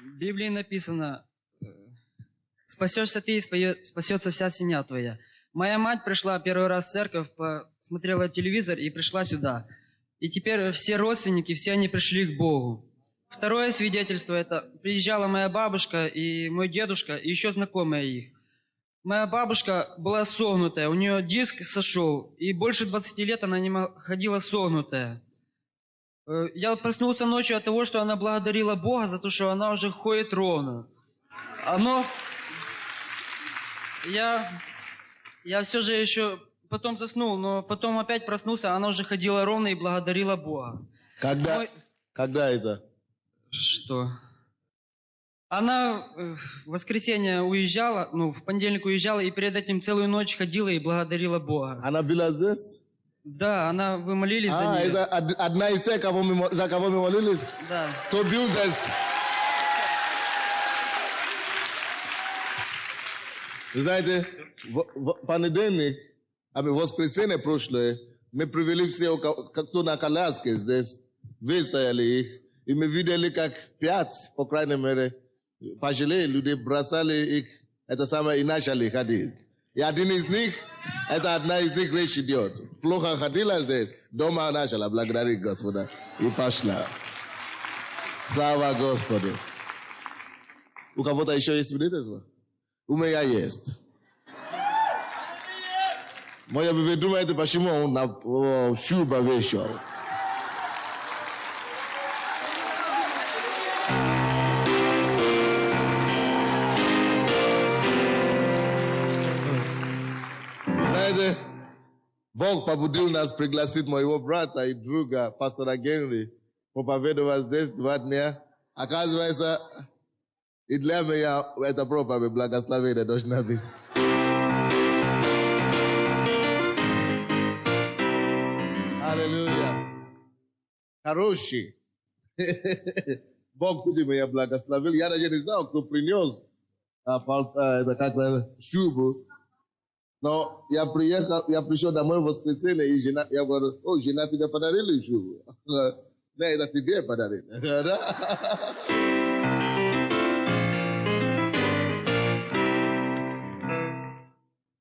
В Библии написано, спасешься ты и спасется вся семья твоя. Моя мать пришла первый раз в церковь, посмотрела телевизор и пришла сюда. И теперь все родственники, все они пришли к Богу. Второе свидетельство, это приезжала моя бабушка и мой дедушка, и еще знакомые их. Моя бабушка была согнутая, у нее диск сошел, и больше 20 лет она не ходила согнутая. Я проснулся ночью от того, что она благодарила Бога за то, что она уже ходит ровно. Я все же еще потом заснул, но потом опять проснулся, она уже ходила ровно и благодарила Бога. Когда это? Что? Она в воскресенье уезжала, в понедельник уезжала, и перед этим целую ночь ходила и благодарила Бога. Она была здесь? Да, вы молились за нее. Это одна из тех, за кого мы молились? Да. Кто был здесь? Знаете, в понедельник, воскресенье прошлое, мы привели все, кто на коляске здесь, выстояли их, и мы видели, как 5, по крайней мере, пожилые люди бросали их, это самое, и начали ходить. И один из них, это одна из них речь идет. Плохо ходила здесь, дома начала благодарить Господа и пошла. Слава Господу. У кого-то еще есть свидетельство? У меня есть. Может быть, вы думаете, почему он на шуба вечер? Знаете, Бог побудил нас пригласить моего брата и друга, пастора Генри, проповедовать здесь 2 дня. Оказывается, и для меня это проповедь благословение должна быть. Аллилуйя. Хороший. Бог туди меня благословил. Я даже не знал, кто принес шубу. Но я пришел домой в воскресенье, и я говорю, жена тебе подарили шубу. Да, это тебе подарили.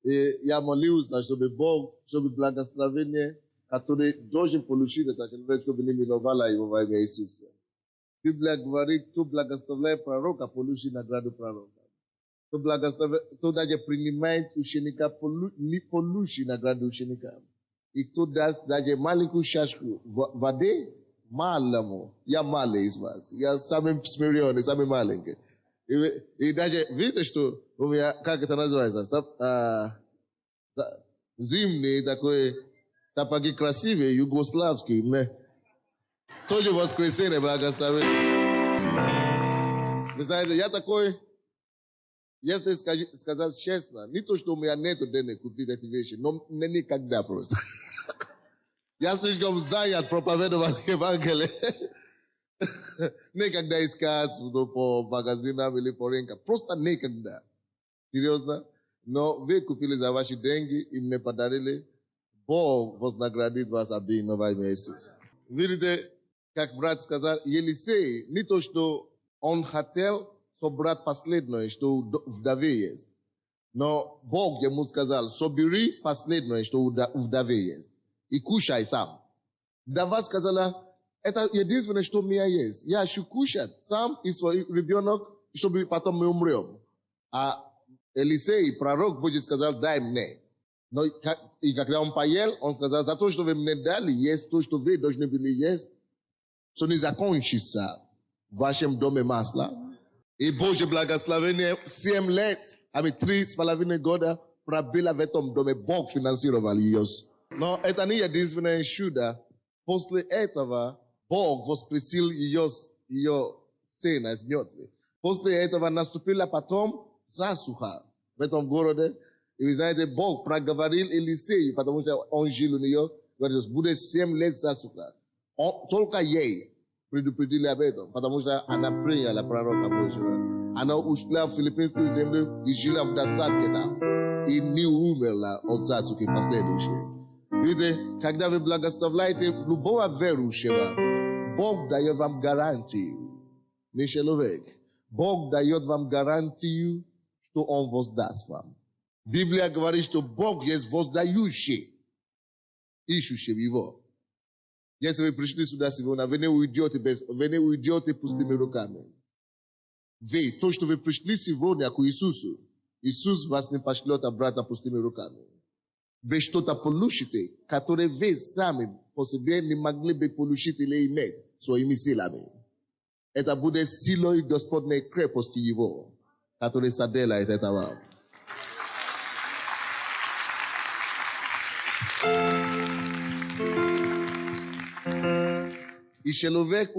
И я молился, чтобы Бог, чтобы благословение, которое должен получить этот человек, чтобы не миновало его во имя Иисуса. Библия говорит, кто благословляет пророка, получит награду пророка. Кто даже принимает ученика, не получит награду ученика. И кто даст даже маленькую чашку воды, малому, я малый из вас. Я самый смиренный, самый маленький. И даже, видите, что у меня, как это называется, зимние такой, сапоги красивые, югославские, мне тоже воскресенье благословит. Вы знаете, я такой, если сказать честно, не то, что у меня нету денег купить эти вещи, но никогда просто. Я слишком занят проповедовать Евангелие. Никогда искать по магазинам или по рынкам. Просто никогда. Серьезно? Но вы купили за ваши деньги и мне подарили. Бог вознаградит вас обильно во имя Иисуса. Видите, как брат сказал, Елисей, не то, что он хотел собрать последнее, что у вдовы есть. Но Бог ему сказал, собери последнее, что у вдовы есть. И кушай сам. Вдова сказала, это единственное, что у меня есть. Я хочу кушать сам и свой ребенок, чтобы потом мы умрем. А Елисей, пророк, Божий, сказал, дай мне. Но и когда он поел, он сказал, за то, что вы мне дали есть то, что вы должны были есть, что не закончится в вашем доме масло. И Божье благословение 7 лет, 3,5 года пробило в этом доме. Бог финансировал ее. Но это не единственное чудо. После этого Бог воскресил ее сына из мертвых. После этого наступила потом засуха в этом городе. И вы знаете, Бог проговорил Елисею, потому что он жил у нее, говорит, будет 7 лет засуха. Только ей предупредили об этом, потому что она приняла пророка Божьего. Она ушла в филиппинскую землю и жила в достатке там. И не умерла от засухи последующей. Видите, когда вы благословляете любого верующего, Бог дает вам гарантию. Не человек. Бог дает вам гарантию, что Он воздаст вам. Библия говорит, что Бог есть воздающий, ищущий Его. Если вы пришли сюда сегодня, вы не уйдете пустыми руками. То, что вы пришли сегодня к Иисусу, Иисус вас не пошлет обратно пустыми руками. Вы что-то получите, которое вы сами по себе не могли бы получить или иметь своими силами. Это будет силой Господней крепости Его, которая соделает это вам. И человек,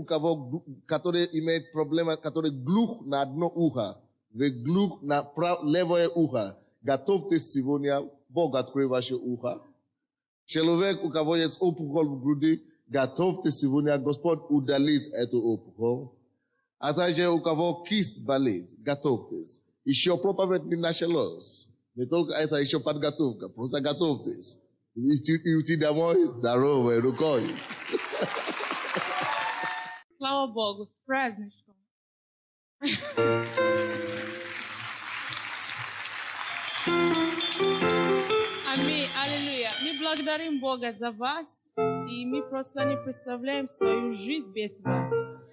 который имеет проблемы, который глух на одно ухо, вы глух на левое ухо, готовьтесь сегодня, Бог откроет ваше ухо. Человек, у кого есть опухоль в груди, готовьтесь сегодня, Господь удалит эту опухоль. А также у кого кисть болит, готовьтесь. Еще проповедь не началось. Не только это, еще подготовка. Просто готовьтесь. И уйти домой здоровой рукой. Слава Богу, с праздничком. Аминь, аллилуйя. Мы благодарим Бога за вас, и мы просто не представляем свою жизнь без вас.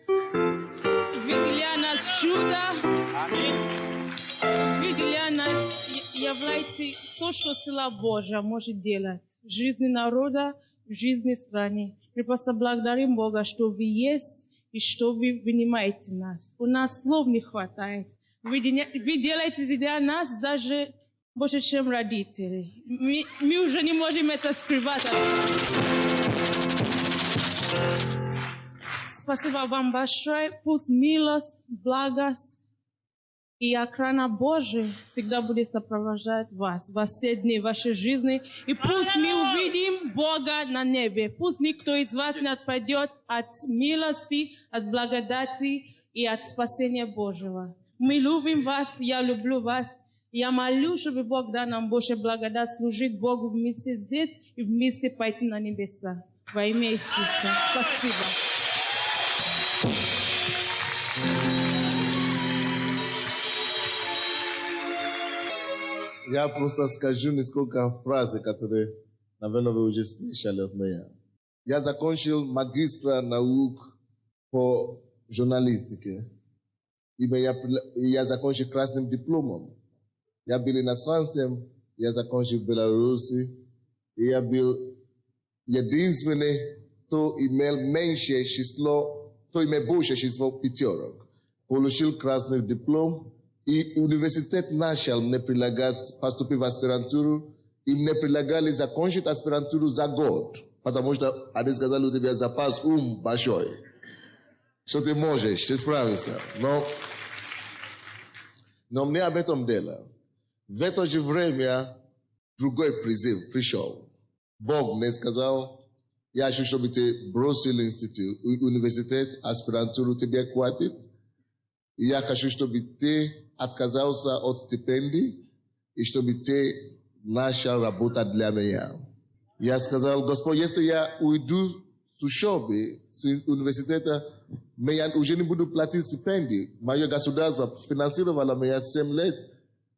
Вы для нас чудо. Вы для нас являетесь то, что сила Божья может делать в жизни народа, в жизни страны. Мы просто благодарим Бога, что вы есть, и что вы принимаете нас. У нас слов не хватает. Вы делаете для нас даже больше, чем родители. Мы уже не можем это скрывать. Спасибо вам большое. Пусть милость, благость и охрана Божия всегда будет сопровождать вас во все дни вашей жизни. И пусть мы увидим Бога на небе. Пусть никто из вас не отпадет от милости, от благодати и от спасения Божьего. Мы любим вас, я люблю вас. Я молю, чтобы Бог дал нам больше благодать служить Богу вместе здесь и вместе пойти на небеса. Во имя Иисуса. Спасибо. Я просто скажу несколько фраз, которые, наверное, вы уже слышали от меня. Я закончил магистра наук по журналистике. И я закончил красным дипломом. Я был иностранцем, я закончил в Беларуси. И я был единственный, кто имел меньшее число, кто имел больше число пятерок. Получил красный диплом. И университет начал мне предлагать поступить в аспирантуру. И мне предлагали закончить аспирантуру за год. Потому что они сказали, у тебя запас большой. Что ты можешь, ты справишься. Но мне об этом дело. В это же время другой призыв пришел. Бог мне сказал, я хочу, чтобы ты бросил институт, университет, аспирантуру тебе хватит. И я хочу, чтобы ты отказался от стипендий, и чтобы ты начал работать для меня. Я сказал, Господь, если я уйду с учебы, с университета, я уже не буду платить стипендии. Мое государство финансировало меня 7 лет.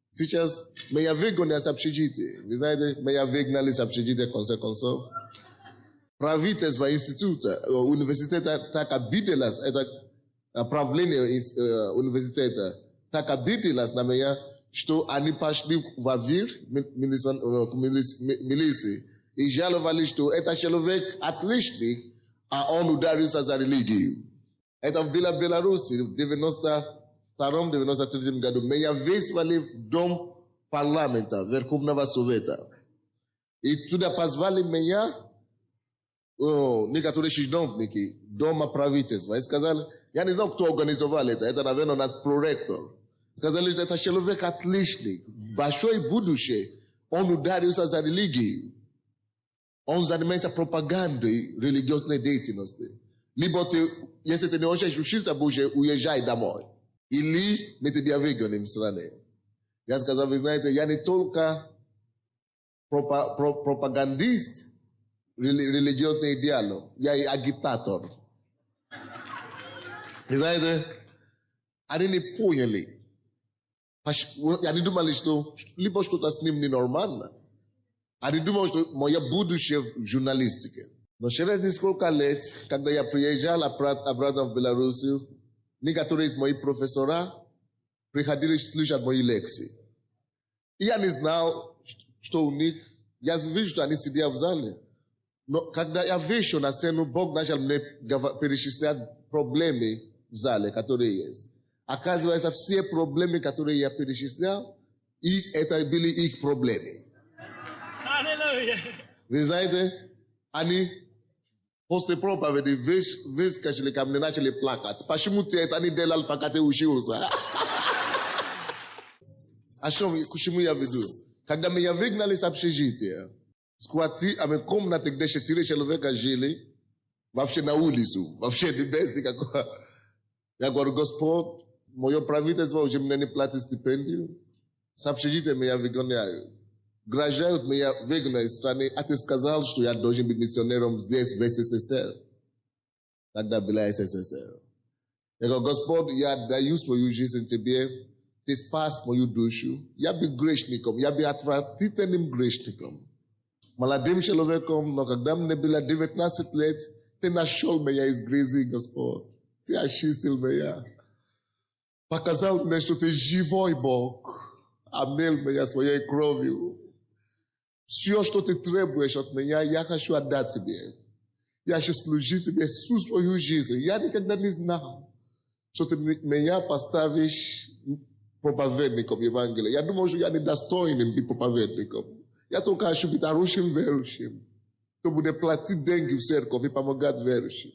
Сейчас меня выгонят с общежития. Вы знаете, меня выгнали с общежития, в конце концов. Правительство института, университета так обиделось, это правление университета так обиделось на меня, что они пошли в Авир, милиции, и жаловали, что это человек отличный, а он ударился за религию. Это было в Беларуси в 92-93 году. Меня вызвали в дом парламента, Верховного Совета. И туда позвали меня, некоторые чиновники дома правительства. И сказали, я не знаю, кто организовал это, наверное, наш проректор. Сказали, что это человек отличный, большое будущее. Он ударился за религию. Он занимается пропагандой религиозной деятельности. Либо ты, если ты не хочешь учиться Божье, уезжай домой. Или мы тебя выгоним в стране. Я сказал, вы знаете, я не только пропагандист, религиозный идеал, я и агитатор. Вы знаете, Они не поняли. Они думали, что либо что-то с ним ненормально. Они думали, что мое будущее в журналистике. Но через несколько лет, когда я приезжал обратно в Белоруссию, некоторые из моих профессора приходили слушать мои лекции. И я не знал, что у них. Я вижу, что они сидят в зале. Но когда я вышел на сцену, Бог начал мне перечислять проблемы в зале, которые есть. Оказывается, все проблемы, которые я перечислял, и это были их проблемы. Вы знаете, они после проповеди выскочили ко мне, начали плакать. Почему ты это не делал, пока ты учился? А что, к чему я веду? Когда меня выгнали с общежития, ами комнаты, где 4 человека жили, вообще на улицу, вообще без никакого. Я говорю, Господь, мое правительство уже мне не платит стипендию, с общежития меня выгоняют. Грожают меня выгнать из страны, а ты сказал, что я должен быть миссионером здесь, в СССР. Тогда была СССР. Я говорю, Господь, я даю свою жизнь тебе, ты спас мою душу. Я был грешником, я был отвратительным грешником. Молодым человеком, но когда мне было 19 лет, ты нашел меня из грязи, Господь. Ты очистил меня. Показал мне, что ты живой Бог. Омыл меня своей кровью. Все, что ты требуешь от меня, я хочу отдать тебе. Я хочу служить тебе всю свою жизнь. Я никогда не знал, что ты меня поставишь проповедником Евангелия. Я думал, что я недостойным быть проповедником. Я только хочу быть хорошим верующим. Кто будет платить деньги в церковь и помогать верующим.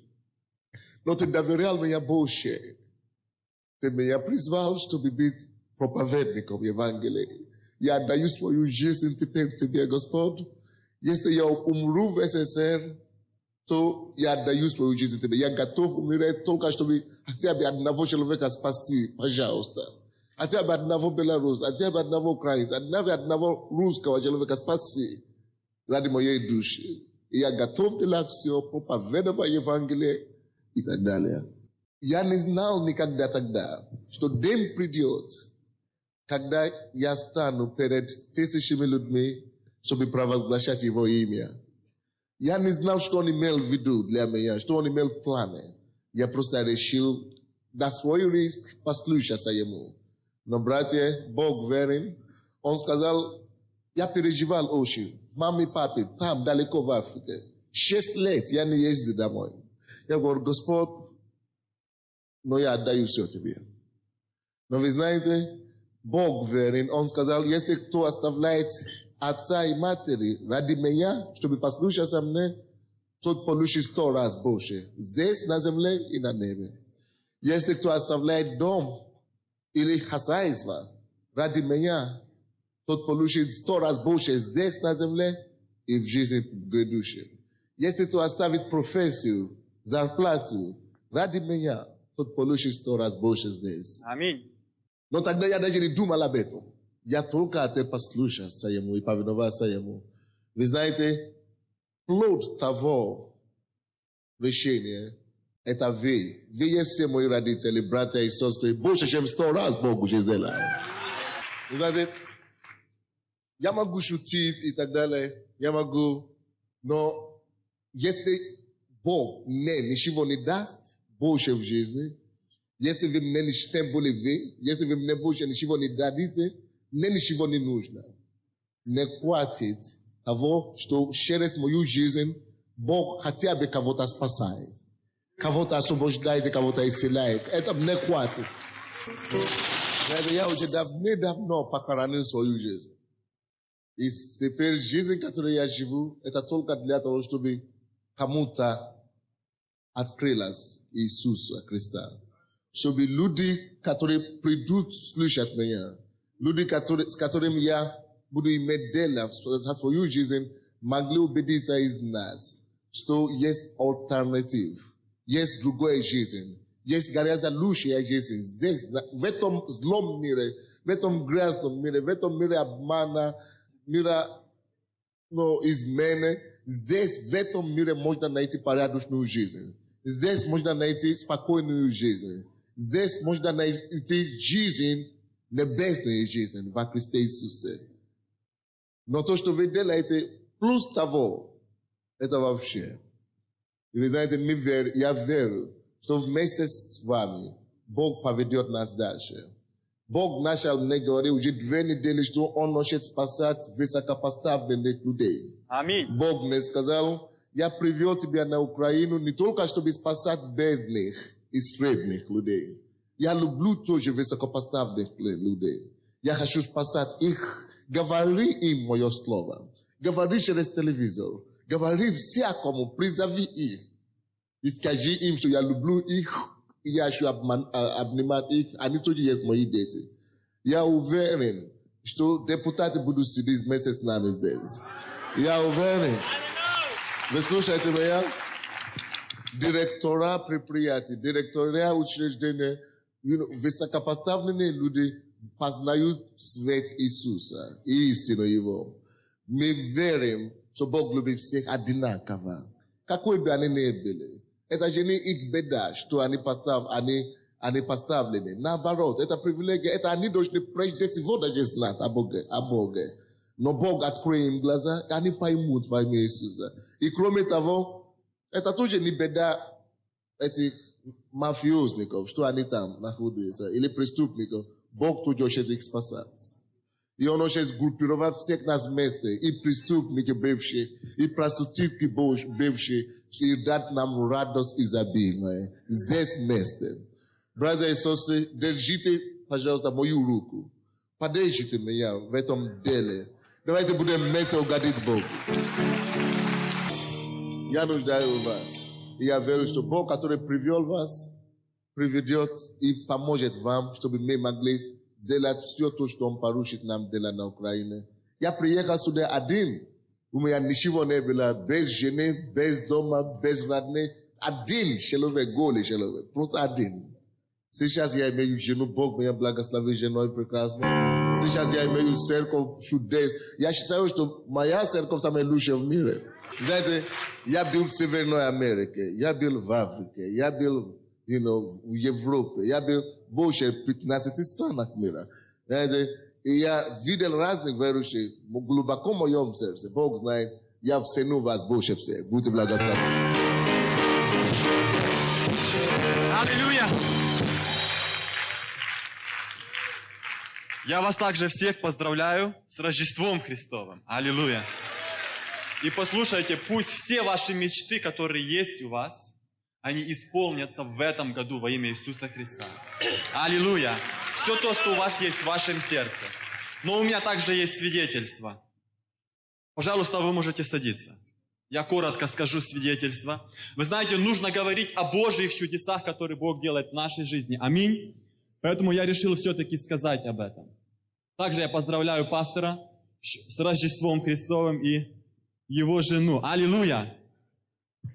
Но ты доверял меня больше. Ты меня призвал, чтобы быть проповедником Евангелия. Я отдаю свою жизнь теперь тебе, Господь. Если я умру в СССР, то я отдаю свою жизнь тебе. Я готов умереть только чтобы хотя бы одного человека спасти, пожалуйста. Хотя бы одного белоруса, хотя бы одного украинца, хотя бы одного русского человека спасти ради моей души. И я готов делать все, проповедовать Евангелие и так далее. Я не знал никогда тогда, что день придет, когда я стану перед тысячами людьми, чтобы провозглашать его имя. Я не знал, что он имел в виду для меня, что он имел в плане. Я просто решил на свой риск послушаться ему. Но, братья, Бог верен. Он сказал, я переживал очень. Маме и папе там, далеко в Африке. 6 лет я не ездил домой. Я говорю, Господь, но я отдаю все тебе. Но вы знаете, Бог верен. Он сказал, если кто оставляет отца и матери ради меня, чтобы послушаться мне, тот получит 100 раз больше. Здесь, на земле и на небе. Если кто оставляет дом или хозяйство ради меня, тот получит 100 раз больше здесь, на земле и в жизни грядущей. Если кто оставит профессию, зарплату ради меня, тот получит 100 раз больше здесь. Аминь. Но тогда я даже не думал об этом. Я только это послушался ему и повиновался ему. Вы знаете, плод того решения – это вы. Вы есть все мои родители, братья и сестры. Больше, чем 100 раз Бог уже сделал. Вы знаете, я могу шутить и так далее. Я могу, но если Бог мне ничего не даст больше в жизни, если вы мне тем более вы, если вы мне больше ничего не дадите, мне ничего не нужно. Не хватит того, что через мою жизнь Бог хотя бы кого-то спасает, кого-то освобождает и кого-то исцеляет. Это мне хватит. Я уже давно похоронил свою жизнь. И теперь жизнь, которую я живу, это только для того, чтобы кому-то открылась Иисуса Христа. Чтобы люди, которые придут слушать меня, люди, с которыми я буду иметь дело за свою жизнь, могли убедиться и знать, что есть альтернатива, есть другая жизнь, есть гораздо лучшая жизнь. Здесь, в этом злом мире, в этом грязном мире, в этом мире обмана, мира измены, здесь, в этом мире можно найти порядочную жизнь. Здесь можно найти спокойную жизнь. Здесь можно найти жизнь небесную жизнь во Христе Иисусе. Но то, что вы делаете, плюс того, это вообще. И вы знаете, я верю, что вместе с вами Бог поведет нас дальше. Бог начал мне говорить уже 2 недели, что Он хочет спасать высокопоставленных людей. Аминь. Бог мне сказал, я привел тебя на Украину не только, чтобы спасать бедных и средних людей. Я люблю тоже высокопоставленных людей. Я хочу спасать их. Говори им мое слово. Говори через телевизор. Говори всякому, призови их. И скажи им, что я люблю их, и я хочу обнимать их. Они тоже есть мои дети. Я уверен, что депутаты будут сидеть вместе с нами здесь. Я уверен. Вы слушаете меня? Директора предприятий, директора учреждения, высокопоставленные люди познают свет Иисуса и истину Его. Мы верим, что Бог любит всех одинаково. Какой бы они ни были. Это же не их беда, что они поставлены. Наоборот, это привилегия, это они должны прежде всего даже знать о Боге. Но Бог откроет им глаза, и они поймут во имя Иисуса. И кроме того, это тоже не беда этих мафиозников, что они там находятся, или преступников. Бог тоже хочет их спасать. И Он хочет сгруппировать всех нас вместе, и преступники бывшие, и проститутки бывшие, и дать нам радость изобильную. Здесь вместе. Братья и сестры, держите, пожалуйста, мою руку. Поддержите меня в этом деле. Давайте будем вместе угодить Богу. Я нуждаюсь в вас. И я верю, что Бог, который привел вас, приведет и поможет вам, чтобы мы могли делать все то, что Он поручит нам делать на Украине. Я приехал сюда один. У меня ничего не было, без жены, без дома, без родных. Один человек, голый человек. Просто один. Сейчас я имею жену, Бог меня благословил женой прекрасно. Сейчас я имею церковь чудес. Я считаю, что моя церковь самая лучшая в мире. Знаете, я был в Северной Америке, я был в Африке, я был в Европе, я был больше 15 странах мира. Знаете, и я видел разных верующих, глубоко в моем сердце. Бог знает, я ценю вас больше всех. Будьте благословенны. Аллилуйя! Я вас также всех поздравляю с Рождеством Христовым. Аллилуйя! И послушайте, пусть все ваши мечты, которые есть у вас, они исполнятся в этом году во имя Иисуса Христа. Аллилуйя! Все то, что у вас есть в вашем сердце. Но у меня также есть свидетельство. Пожалуйста, вы можете садиться. Я коротко скажу свидетельство. Вы знаете, нужно говорить о Божьих чудесах, которые Бог делает в нашей жизни. Аминь. Поэтому я решил все-таки сказать об этом. Также я поздравляю пастора с Рождеством Христовым и его жену. Аллилуйя!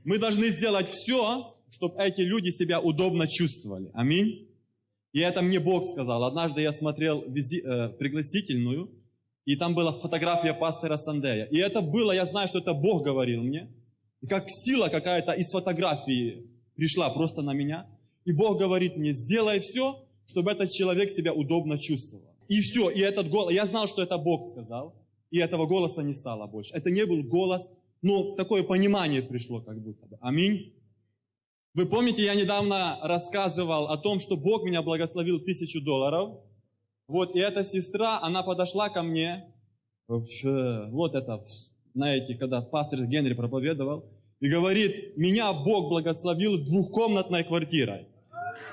Мы должны сделать все, чтобы эти люди себя удобно чувствовали. Аминь. И это мне Бог сказал. Однажды я смотрел пригласительную, и там была фотография пастора Сандея. И это было, я знаю, что это Бог говорил мне. И как сила какая-то из фотографии пришла просто на меня. И Бог говорит мне, сделай все, чтобы этот человек себя удобно чувствовал. И все, и этот голос, я знал, что это Бог сказал, и этого голоса не стало больше. Это не был голос, но такое понимание пришло как будто бы. Аминь. Вы помните, я недавно рассказывал о том, что Бог меня благословил $1000. Вот, и эта сестра, она подошла ко мне, знаете, когда пастор Генри проповедовал, и говорит, меня Бог благословил 2-комнатной квартирой.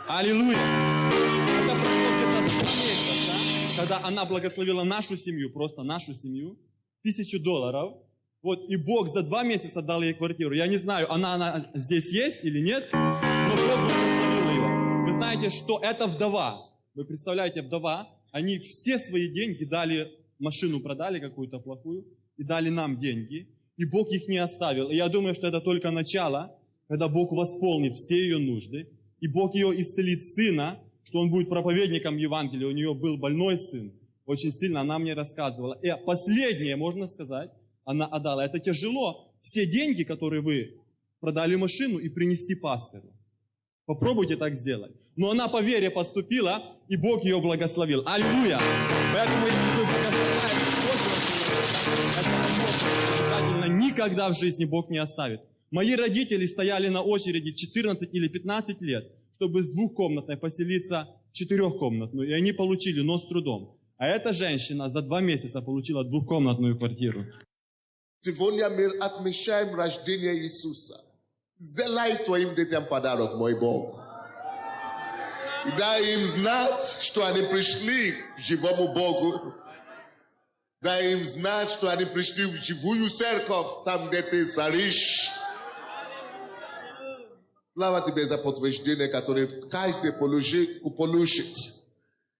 Аллилуйя! Это прошло где-то 2 месяца, когда она благословила нашу семью, просто нашу семью, $1000. Вот, и Бог за 2 месяца дал ей квартиру. Я не знаю, она здесь есть или нет, но Бог благословил ее. Вы знаете, что это вдова. Вы представляете, вдова, они все свои деньги дали, машину продали какую-то плохую, и дали нам деньги, и Бог их не оставил. И я думаю, что это только начало, когда Бог восполнит все ее нужды, и Бог ее исцелит сына, что он будет проповедником Евангелия. У нее был больной сын, очень сильно она мне рассказывала. И последнее, можно сказать, она отдала. Это тяжело. Все деньги, которые вы продали машину, и принести пастору. Попробуйте так сделать. Но она по вере поступила, и Бог ее благословил. Аллилуйя! Поэтому, если вы никогда в жизни Бог не оставит. Мои родители стояли на очереди 14 или 15 лет, чтобы с двухкомнатной поселиться в четырехкомнатную, и они получили, но с трудом. А эта женщина за 2 месяца получила двухкомнатную квартиру. Сегодня мы отмечаем рождение Иисуса. Сделай твоим детям подарок, мой Бог. И дай им знать, что они пришли к живому Богу. Дай им знать, что они пришли в живую церковь, там, где ты царишь. Слава тебе за подтверждение, которое каждый получит.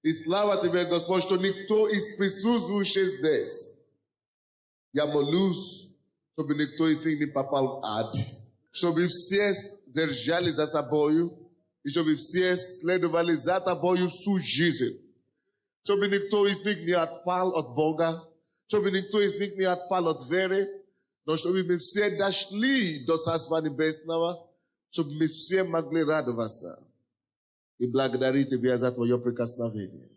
И слава тебе, Господь, что никто из присутствующих здесь. Я молюсь, чтобы никто из них не попал в ад. Чтобы все держали за тобою, и чтобы все следовали за тобою всю жизнь. Чтобы никто из них не отпал от Бога, чтобы никто из них не отпал от веры, но чтобы мы все дошли до Царства Небесного, чтобы мы все могли радоваться. И благодарить тебя за твое прикосновение.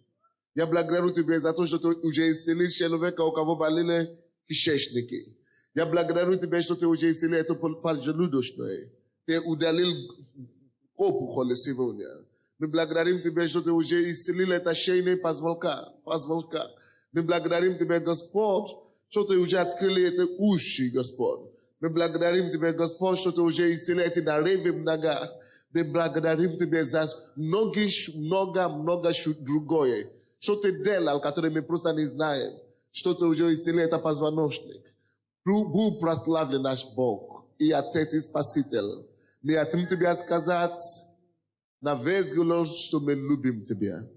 Я благодарю тебя за то, что ты уже исцелил человека, у кого болели кишечники. Я благодарю тебя, что ты уже исцелил эту поджелудочную. Ты удалил опухоль сегодня. Мы благодарим тебя, что ты уже исцелил это шейные позвонка. Мы благодарим тебя, Господь, что ты уже открыл эти уши, Господь. Мы благодарим тебя, Господь, что ты уже исцелил эти нарывы в ногах. Мы благодарим тебя за много другое. Что ты делал, которое мы просто не знаем. Что ты уже исцелил это позвоночник. Был прославлен наш Бог и Отец и Спаситель. Мы хотим тебе сказать на весь голос, что мы любим тебя.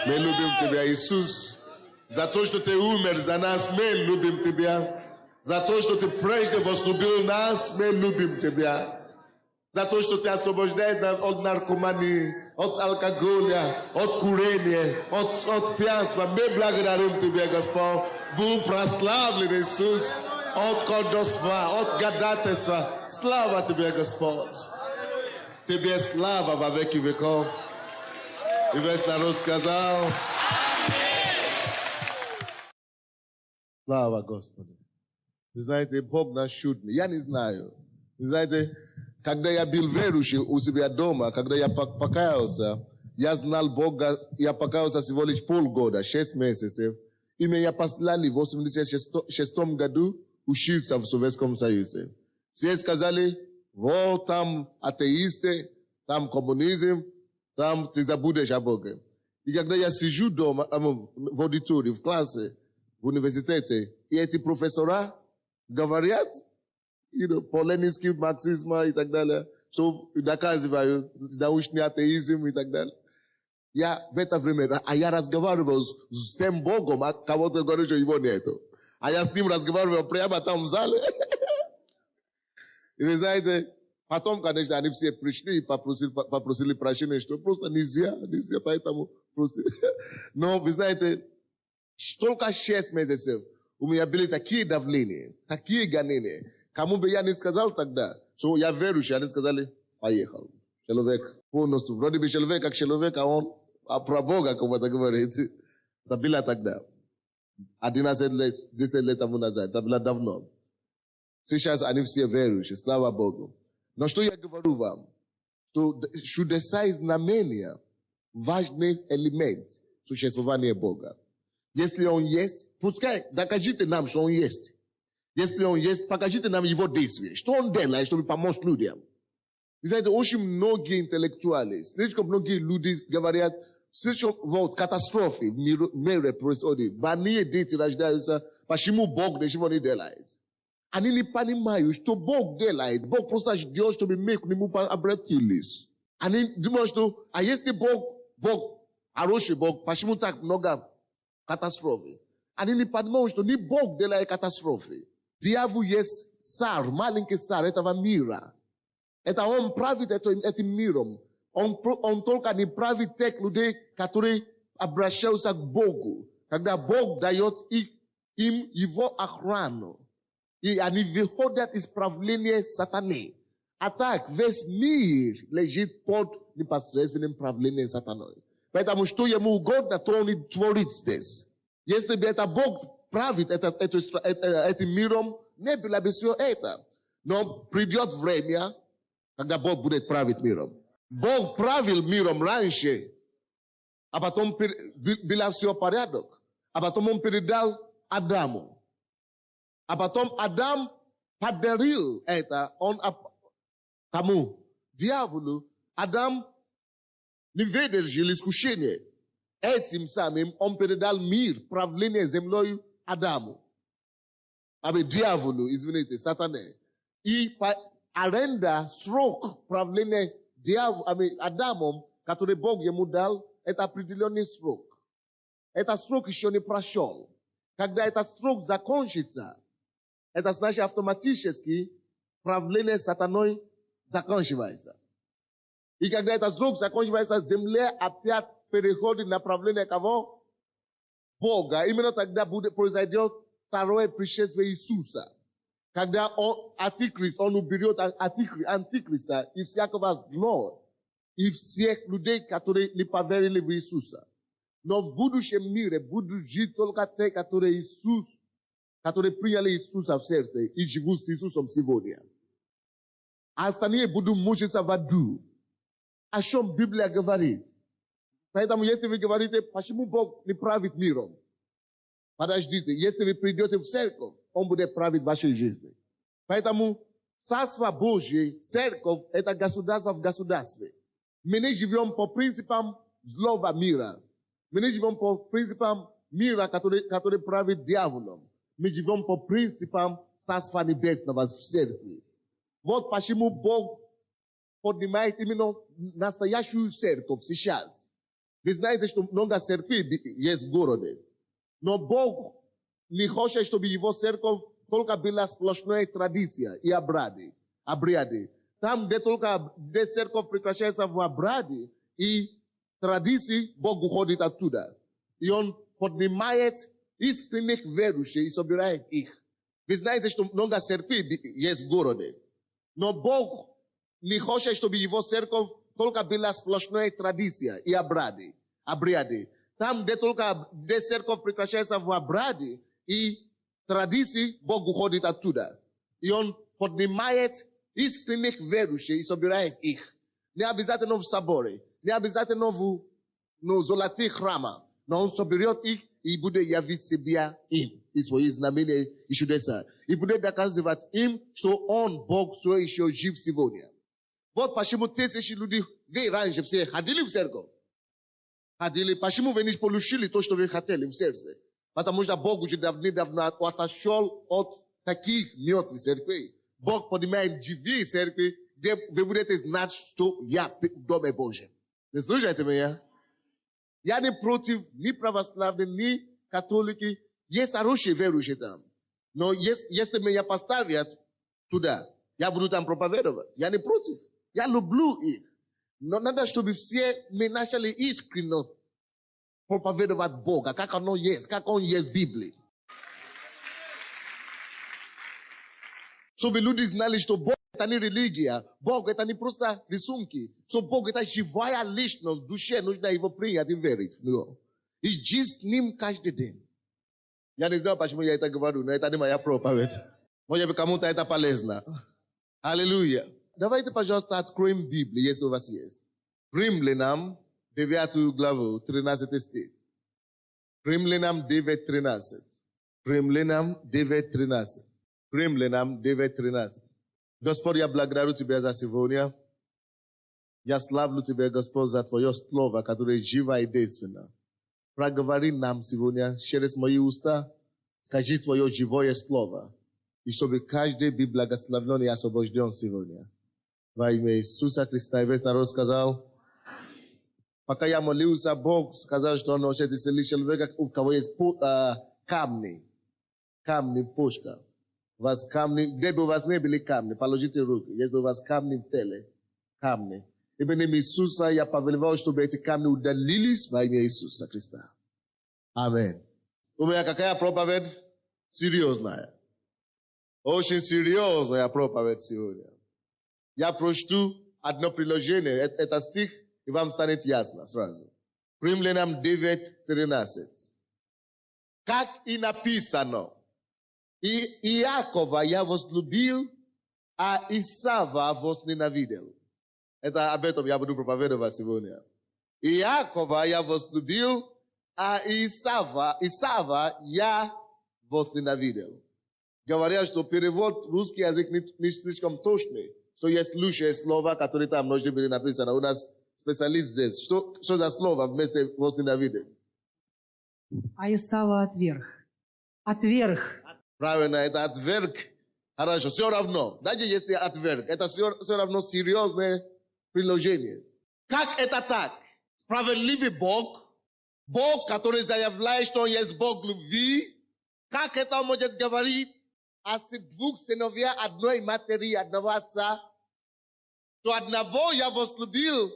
Мы любим тебя, Иисус. За то, что ты умер за нас, мы любим тебя. За то, что ты прежде возлюбил нас, мы любим тебя. За то, что ты освобождаешь нас от наркомании, от алкоголя, от курения, от пьянства. Мы благодарим тебя, Господь. Будь прославлен, Иисус, от колдовства, от гадательства. Слава тебе, Господь. Тебе слава во веки веков. И весь народ сказал: слава Господу. Вы знаете, Бог наш чудный. Я не знаю. Вы знаете, когда я был верующий у себя дома, когда я покаялся, я знал Бога, я покаялся всего лишь полгода, 6 месяцев. И меня послали в 1986 году учиться в Советском Союзе. Все сказали: вот там атеисты, там коммунизм, там ты забудешь о Боге. И когда я сижу дома, в аудитории, в классе, в университете, и эти профессора говорят, по ленински марксизма и так далее, что доказывают научный атеизм и так далее. Я в это время, я разговаривал с тем Богом, а кого-то говорит, что его нету. А я с ним разговаривал прямо там в зале. И вы знаете, потом, конечно, они все пришли и попросили прощения, что просто нельзя, поэтому просили. Но вы знаете, только 6 месяцев у меня были такие давления, такие гонения. Кому бы я не сказал тогда, что я верующий, они сказали: поехал. Человек полностью, вроде бы человек как человек, а он про Бога, как это говорит. Это было тогда. 11 лет, 10 лет тому назад, это было давно. Сейчас они все верующие, слава Богу. Но что я говорю вам? Что чудеса и знамения – важный элемент существования Бога. Если Он есть, пускай докажите нам, что Он есть. Если Он есть, покажите нам Его действия. Что Он делает, чтобы помочь людям? Вы знаете, очень многие интеллектуалы, слишком многие люди говорят, слишком катастрофы в мире происходят. Больные дети рождаются, почему Бог ничего не делает? Они не понимают, что Бог делает. Бог просто ждет, чтобы мы к Нему обратились. Они думают, что, а если Бог, хороший Бог, почему так много катастрофы? Они не понимают, что не Бог делает катастрофы. Дьявол есть царь, маленький царь этого мира. Это он правит этим миром. Он только не правит тех людей, которые обращаются к Богу. Когда Бог дает им Его охрану. И они выходят из правления сатаны. атак, весь мир лежит под непосредственным правлением сатаной. Поэтому что ему угодно, то он и творит здесь. Если бы это Бог правит этим миром, не было бы все это. Но придет время, когда Бог будет править миром. Бог правил миром раньше, а потом было все порядок. А потом он передал Адаму. А потом Адам подарил это кому? Дьяволу. Адам не выдержал искушение. Этим самым он передал мир, правление землей Адаму. Дьяволу, извините, сатане. И аренда, срок правления Адамом, который Бог ему дал, это определенный срок. Этот срок еще не прошел. Когда этот срок закончится, это значит автоматически правление сатаной заканчивается. И когда этот срок заканчивается, земля опять переходит на правление кого? Бога. Именно тогда произойдет второе пришествие Иисуса. Когда Антихрист, он уберет Антихриста и всякого зла, и всех людей, которые не поверили в Иисуса. Но в будущем мире будут жить только те, которые приняли Иисуса в сердце и живут с Иисусом сегодня. А остальные будут мучиться в аду. О чем Библия говорит? Поэтому, если вы говорите, почему Бог не правит миром? Подождите, если вы придете в церковь, Он будет править вашей жизнью. Поэтому Царство Божье, церковь, это государство в государстве. Мы не живем по принципам злого мира. Мы не живем по принципам мира, который правит дьяволом. Мы живем по принципам Царства Небесного в церкви. Вот почему Бог поднимает именно настоящую церковь сейчас. Вы знаете, что много церквей есть в городе. Но Бог не хочет, чтобы его церковь только была сплошная традиция и обряды. Там, где церковь прекращается в обряде и традиции, Бог уходит оттуда. И Он поднимает искренних верующих и собирает их. Вы знаете, что много церквей есть в городе. Но Бог не хочет, чтобы его церковь только была сплошная традиция и обряды. Там, где церковь прекращается в обряде и традиции, Бог уходит оттуда. И Он поднимает искренних верующих и собирает их. Не обязательно в соборе, не обязательно в золотых храмах, но Он соберет их и будет явить себя им. И свои знамения и чудеса. И будет доказывать им, что Он, Бог, все еще жив сегодня. Вот почему тысячи людей, вы раньше все ходили в церковь. Почему вы не получили то, что вы хотели в сердце? Потому что Бог уже давно отошел от таких мертвых церквей. Бог поднимает живые церкви, где вы будете знать, что я в Доме Божьем. Не слушайте меня? Я не против ни православных, ни католики. Есть хорошие верующие там. Но если меня поставят туда, я буду там проповедовать. Я не против. Я люблю их. Но надо, чтобы все мы начали искренне проповедовать Бога, как Он есть в Библии. Чтобы люди знали, что Бог это не религия, Бог это не просто рисунки, что Бог это живая личность, в душе нужно его принять и верить в него. И жить с ним каждый день. Я не знаю, почему я это говорю, но это не моя проповедь. Может быть, кому-то это полезно. Аллилуйя. Давайте, пожалуйста, откроем Библию, если у вас есть. Римлянам, 9 главу, 13 стих. Римлянам 9:13. Римлянам 9:13. Римлянам 9:13. Господь, я благодарю Тебя за сегодня. Я славлю Тебя, Господь, за Твое Слово, которое живо и действенно. Проговори нам сегодня через мои уста, скажи Твое живое Слово, и чтобы каждый был благословен и освобожден сегодня. Во имя Иисуса Христа, и весь народ сказал, пока я молился, Бог сказал, что Он хочет исцелить человека, у кого есть камни, пушка. У вас камни, где бы у вас не были камни, положите руки, если у вас камни в теле, камни. Именем Иисуса я повелеваю, чтобы эти камни удалились во имя Иисуса Христа. Аминь. У меня какая проповедь? Серьезная. Очень серьезная проповедь сегодня. Я прочту одно предложение, это стих, и вам станет ясно сразу. Римлянам 9:13. Как и написано, и Иакова я возлюбил, а Исава возненавидел. Это об этом я буду проповедовать сегодня. Иакова я возлюбил, а Исава я возненавидел. Говорят, что перевод русский язык не слишком точный, что есть лучшие слова, которые там должны были написаны. У нас специалист здесь. Что за слово вместо возненавидел? А Исава отверг. Отверг. Правильно, это отверг. Хорошо, все равно. Даже если отверг, это все равно серьезное предложение. Как это так? Справедливый Бог, Бог, который заявляет, что Он есть Бог любви, как это может говорить о двух сыновьях одной матери, одного отца, что одного я возлюбил,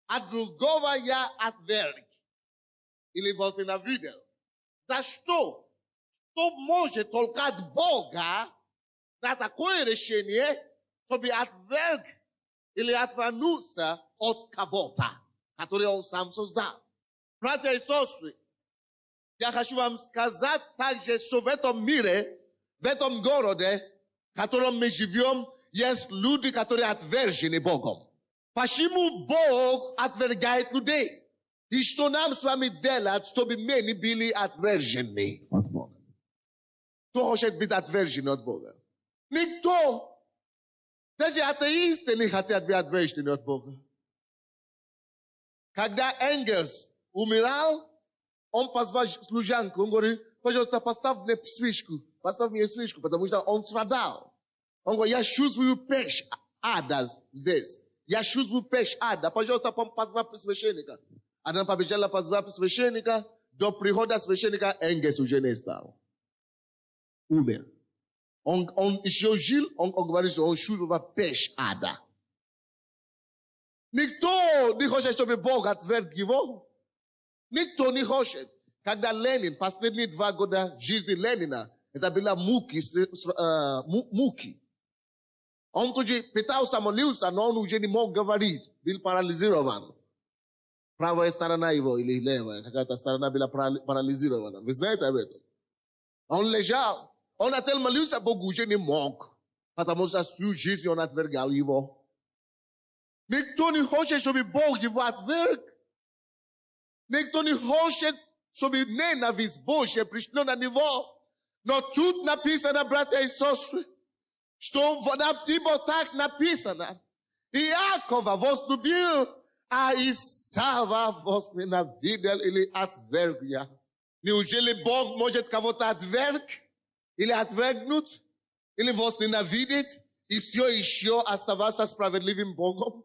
а другого я отверг или возненавидел? За что? Что может только от Бога на такое решение, чтобы отверг или отвернуться от кого-то, который Он сам создал? Братья и сестры, я хочу вам сказать также, что в этом мире, в этом городе, в котором мы живем, есть люди, которые отвержены Богом. Почему Бог отвергает людей? И что нам с вами делать, чтобы мы не были отвержены от Бога? Кто хочет быть отвержен от Бога? Никто. Даже атеисты не хотят быть отвержены от Бога. Когда Энгельс умирал, он позвал служанку, он говорит: пожалуйста, поставь мне свечку, потому что он страдал. Он говорит: я чувствую печь ада здесь. Я чувствую печь ада. Пожалуйста, позвать священника. Она побежала позвать священника. До прихода священника Энгельс уже не стал. Умер. Он еще жил, он говорит, что он чувствовал печь ада. Никто не хочет, чтобы Бог отверг его. Никто не хочет. Когда Ленин, последние 2 года жизни Ленина, это было муки. Он тоже пытался молиться, но он уже не мог говорить. Был парализирован. Правая сторона его или левая, какая-то сторона была парализирована. Вы знаете об этом? Он лежал. Он отел молился, Бог уже не мог. Потому что всю жизнь он отвергал его. Никто не хочет, чтобы Бог его отверг. Никто не хочет, чтобы ненависть Божья пришла на него. Но тут написано, братья и сестры, что ибо так написано. Иакова возлюбил, а Исава возненавидел или отверг я. Неужели Бог может кого-то отверг? Или отвергнуть? Или возненавидеть? И все еще оставаться справедливым Богом?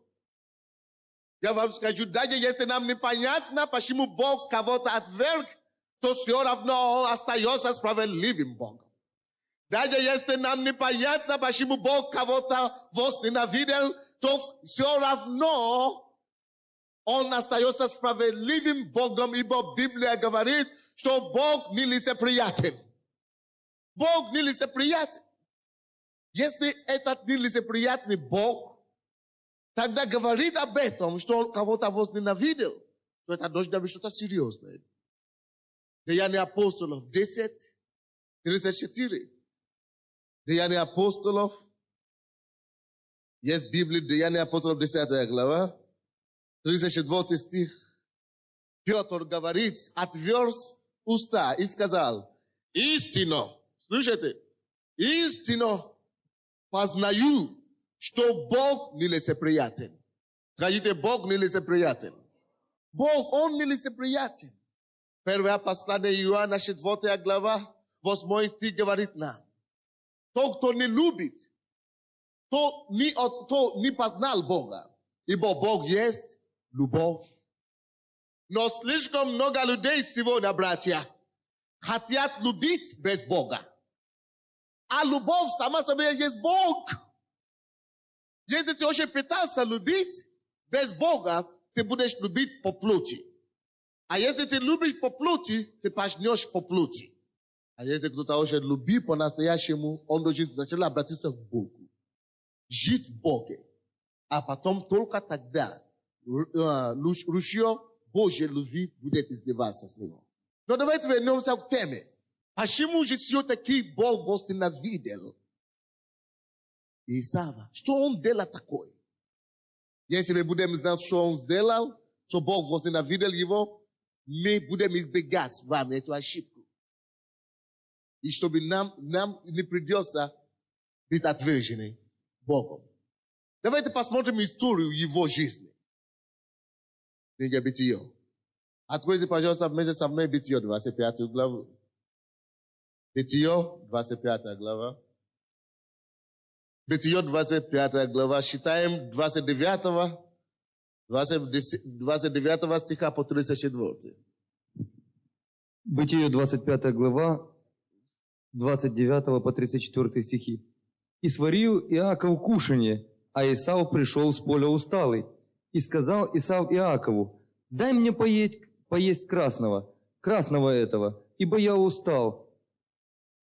Я вам скажу, даже если нам непонятно, почему Бог кого-то отверг, то все равно Он остается справедливым Богом. Даже если нам непонятно, почему Бог кого-то возненавидел, то все равно Он остается справедливым Богом, ибо Библия говорит, что Бог нелицеприятен. Бог нелицеприятен. Если этот нелицеприятный Бог тогда говорит об этом, что Он кого-то возненавидел, то это должно быть что-то серьезное. Деяния апостолов 10:34. Деяния апостолов. Есть в Библии Деяния апостолов 10 глава, 34 стих. Петр говорит, отверз уста и сказал: истину, слушайте, истину познаю, что Бог нелицеприятен. Скажите, Бог нелицеприятен. Бог, Он нелицеприятен. Первое послание Иоанна, 4 глава, 8 стих говорит нам: тот, кто не любит, то не познал Бога, ибо Бог есть любовь. Но слишком много людей сегодня, братья, хотят любить без Бога. А любовь сама собой есть Бог. Если ты очень пытаешься любить без Бога, ты будешь любить по плоти. А если ты любишь по плоти, ты пожнешь по плоти. А если кто-то хочет любить по-настоящему, он должен сначала обратиться к Богу. Жить в Боге. а потом только тогда ручье Божьей любви будет изливаться с него. Но давайте вернемся к теме. Почему же все-таки Бог возненавидел Исава? Что он делал такое? Если мы будем знать, что он сделал, что Бог возненавидел его, мы будем избегать с вами эту ошибку. И чтобы нам не придется быть отвержены Богом. Давайте посмотрим историю его жизни. Книга Бытие. Откройте, пожалуйста, вместе со мной Бытие, 25 главу. Бытие, 25 глава. Бытие, 25 глава. Считаем 29 стиха по 34. Бытие, 25 глава, 29 по 34 стихи. «И сварил Иаков кушанье, а Исав пришел с поля усталый. И сказал Исав Иакову: дай мне поесть красного этого, ибо я устал.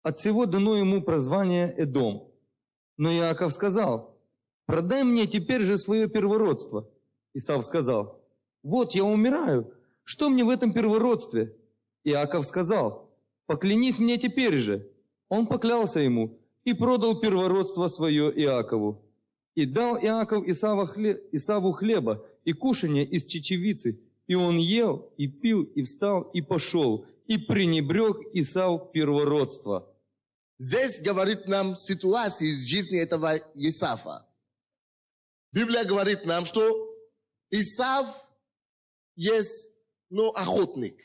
От всего дано ему прозвание Эдом. Но Иаков сказал: продай мне теперь же свое первородство. Исав сказал: вот я умираю, что мне в этом первородстве? Иаков сказал: поклянись мне теперь же. Он поклялся ему и продал первородство свое Иакову. И дал Иаков Исаву хлеба и кушанье из чечевицы, и он ел, и пил, и встал, и пошел, и пренебрег Исав первородство». Здесь говорит нам ситуация из жизни этого Исава. Библия говорит нам, что Исав есть, охотник.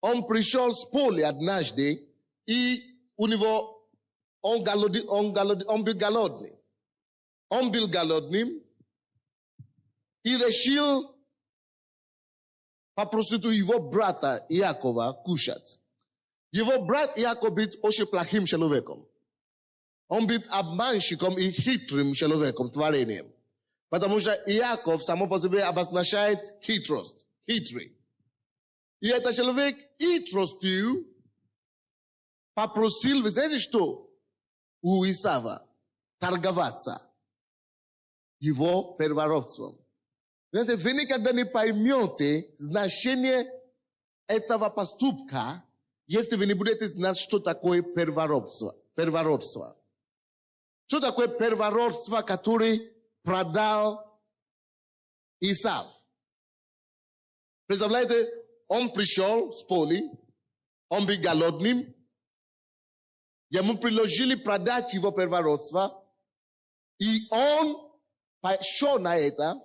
Он пришел с поля однажды, и у него он был голодный. Он был голодным и решил попросить у его брата Иакова кушать. Его брат Иаков был очень плохим человеком. Он был обманщиком и хитрым человеком, творением. Потому что Иаков само по себе обозначает хитрость, хитрый. И этот человек хитростью попросил, вы знаете что, у Исава торговаться его первородством. Знаете, вы никогда не поймете значение этого поступка, если вы не будете знать, что такое первородство. Что такое первородство, который продал Исав? Представляете, он пришел с поля, он был голодным, ему предложили продать его первородство, и он пошел на это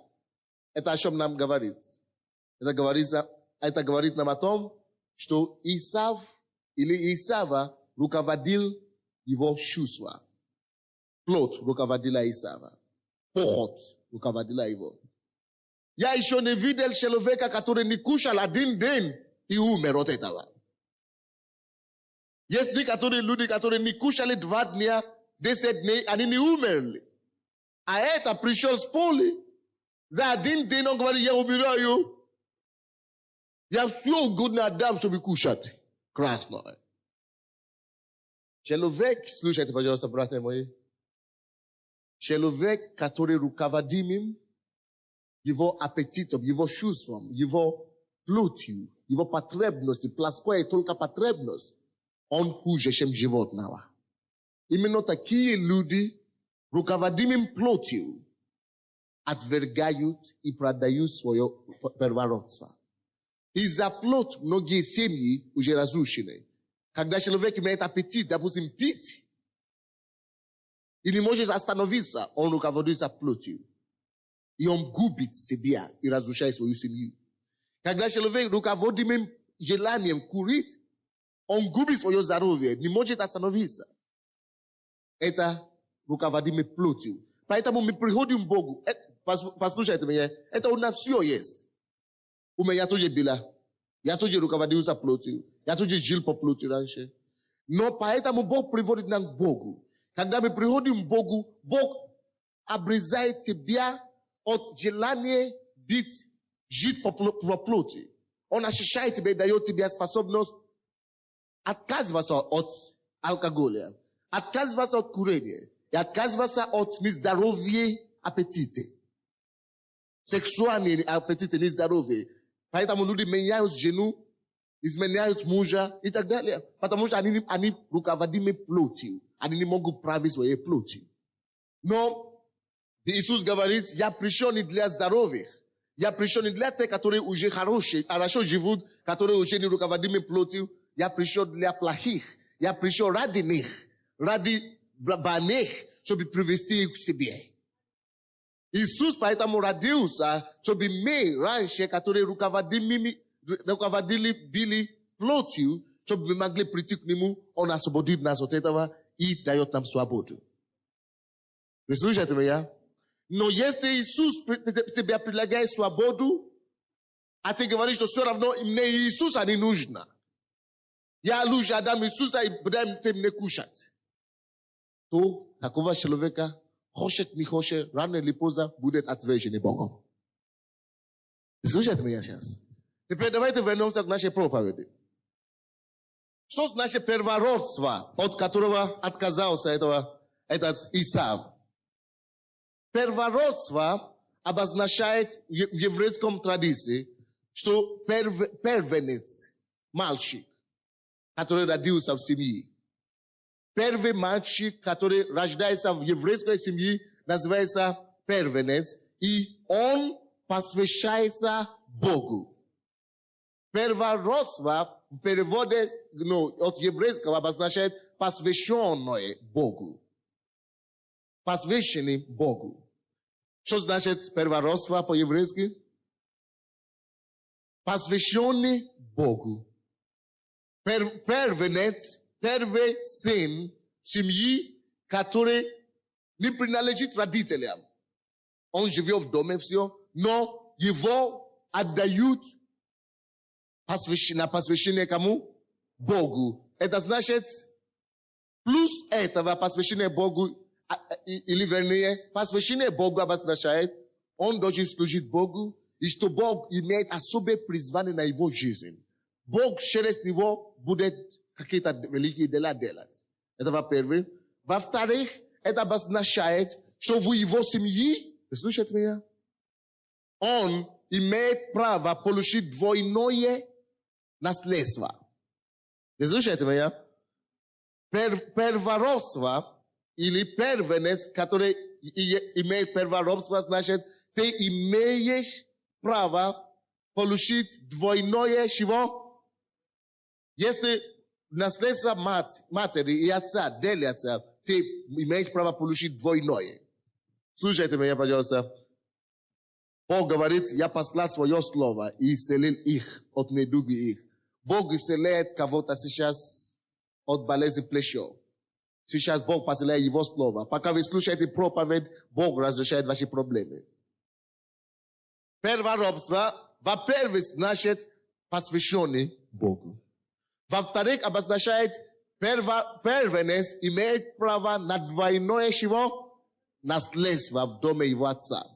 о чем нам говорит. Это говорит нам о том, что Исав или Исава руководил его чувства. Плод руководила Исава. Похоть руководила его. Я еще не видел человека, который не кушал один день и умер от этого. Есть некоторые люди, которые не кушали 2 дня, 10 дней, они не умерли. А это пришел с поля. За один день он говорит: я умираю. Я все угодно дам, чтобы кушать красное. Человек, слушайте, пожалуйста, братья мои. Человек, который руководим его аппетитом, его чувством, его плотью, его потребностью, плоская только потребность, он хуже, чем животного. Именно такие люди, руководимым плотью, отвергают и продают свое первородство. Из-за плот многие семьи уже разрушены. Когда человек имеет аппетит, допустим, пить, и не может остановиться, он руководится плотью. И он губит себя и разрушает свою семью. Когда человек руководимым желанием курить, он губит свое здоровье, не может остановиться. Это руководимый плотью. Поэтому мы приходим к Богу. Послушайте меня, это у нас все есть. У меня тоже было. Я тоже руководился плотью. Я тоже жил по плотью раньше. Но поэтому Бог приводит нас к Богу. Когда мы приходим к Богу, Бог обрезает тебя от желания жить по плоти. Он очищает тебя и дает тебе способность отказываться от алкоголя, отказываться от курения и отказываться от нездоровья аппетита. Сексуальные аппетиты нездоровые. Поэтому люди меняют жену, изменяют мужа и так далее. Потому что они руководимы плотью. Они не могут править своей плотью. Но Иисус говорит, я пришел не для здоровых. Я пришел не для тех, которые уже хорошо живут, которые уже не руководимы плотью. Я пришел для плохих. Я пришел ради них, ради больных, чтобы привести их к себе. Иисус поэтому родился, чтобы мы раньше, которые руководили плотью, чтобы мы могли прийти к Нему, Он освободит нас от этого и дает нам свободу. Вы слышите меня? Но если Иисус тебе предлагает свободу, а ты говоришь, что все равно мне Иисуса не нужно. Я лучше отдам Иисуса и будем мне кушать. То такого человека, хочет не хочет, рано или поздно будет отвержен Богом. Вы слышите меня сейчас? Теперь давайте вернемся к нашей проповеди. Что значит первородство, от которого отказался этот Исав? Первородство обозначает в еврейском традиции, что первенец, мальчик, который родился в семье. Первый мальчик, который рождается в еврейской семье, называется первенец, и он посвящается Богу. Первородство в переводе от еврейского обозначает посвященное Богу. Посвященный Богу. Что значит первородство по-еврейски? Посвященный Богу. Первенец, первый сын семьи, который не принадлежит родителям. Он живет в доме все, но его отдают на посвящение кому? Богу. Это значит, плюс этого посвящение Богу, или вернее, посвящение Богу обозначает, он должен служить Богу, и что Бог имеет особое призвание на его жизнь. Бог через него будет какие-то великие дела делать. Это во-первых. Во-вторых, это обозначает, что в его семье, слушайте меня, он имеет право получить двойное наследство. Слушайте меня? Первородство или первенец, который имеет первородство, значит, ты имеешь право получить двойное чего? Если наследство матери и отца делятся, ты имеешь право получить двойное. Слушайте меня, пожалуйста. Бог говорит, я послал свое слово и исцелил их от недуги их. Бог исцеляет кого-то сейчас от болезни плеча. Сейчас Бог посылает его слово. Пока вы слушаете проповедь, Бог разрешает ваши проблемы. Первородство, во-первых, значит посвященный Богу. Во-вторых, обозначает первенец имеет право на двойное чего? Наследство в доме его отца.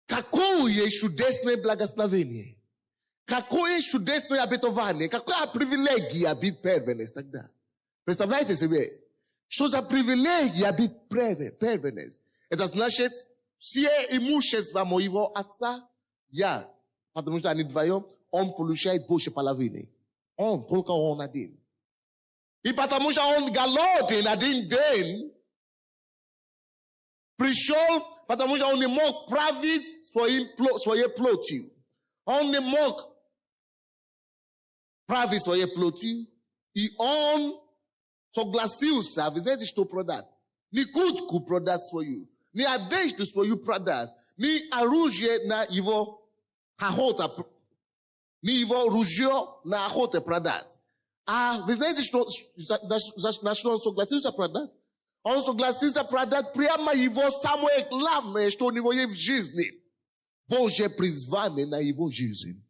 Какое чудесное благословение! Какое чудесное обетование! Какая привилегия быть первенец тогда! Представляете себе? Что за привилегия быть первенец? Это значит, все имущество моего отца, потому что они вдвоем, он получает больше половины. Только он один. И потому что он голоден один день, пришел, потому что он не мог править своей плотью. Он не мог править своей плотью, и он согласился, вы знаете, что продать? Не куртку продать свою, не одежду свою продать, не оружие на его охота, не его ружье на охоте продать. А вы знаете, что на что он согласился продать? Он согласился продать прямо его самое главное, что у него есть в жизни. Божье призвание на его жизнь.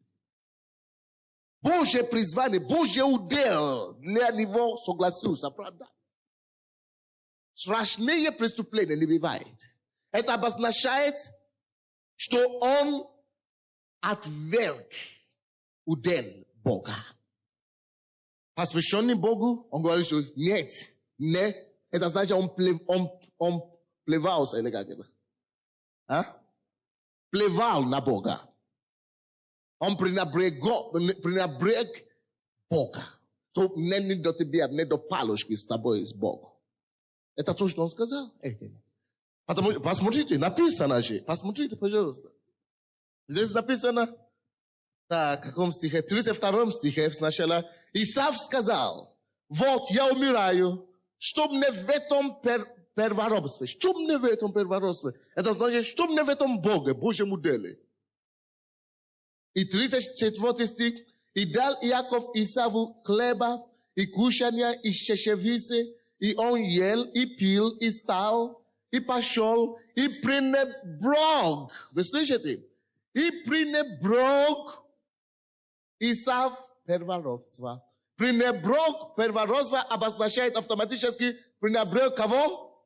Божье призвание, Божье удел для него согласился продать. Страшнее преступление не бывает. Это обозначает, что он отверг удел Бога. Посвященный Богу, он говорит, что нет, это значит, он плевался или как это. А? плевал на Бога. Он пренебрег Бога. То не до тебя, не до палочки с тобой с Богом. Это то, что он сказал. Потому, посмотрите, написано же. Посмотрите, пожалуйста. Здесь написано, так, в каком стихе? 32 стихе сначала. Исав сказал, вот я умираю, чтоб не в этом первородстве. Чтоб не в этом первородстве. Это значит, чтоб не в этом Боге, Божьему деле. И 34 стих. И дал Иаков Исаву хлеба, и кушанья, и чечевицы, и он ел, и пил, и стал, и пошел, и пренебрег. Вы слышите? И пренебрег Исав первородства. Пренебрег первородства обозначает автоматически пренебрег кого?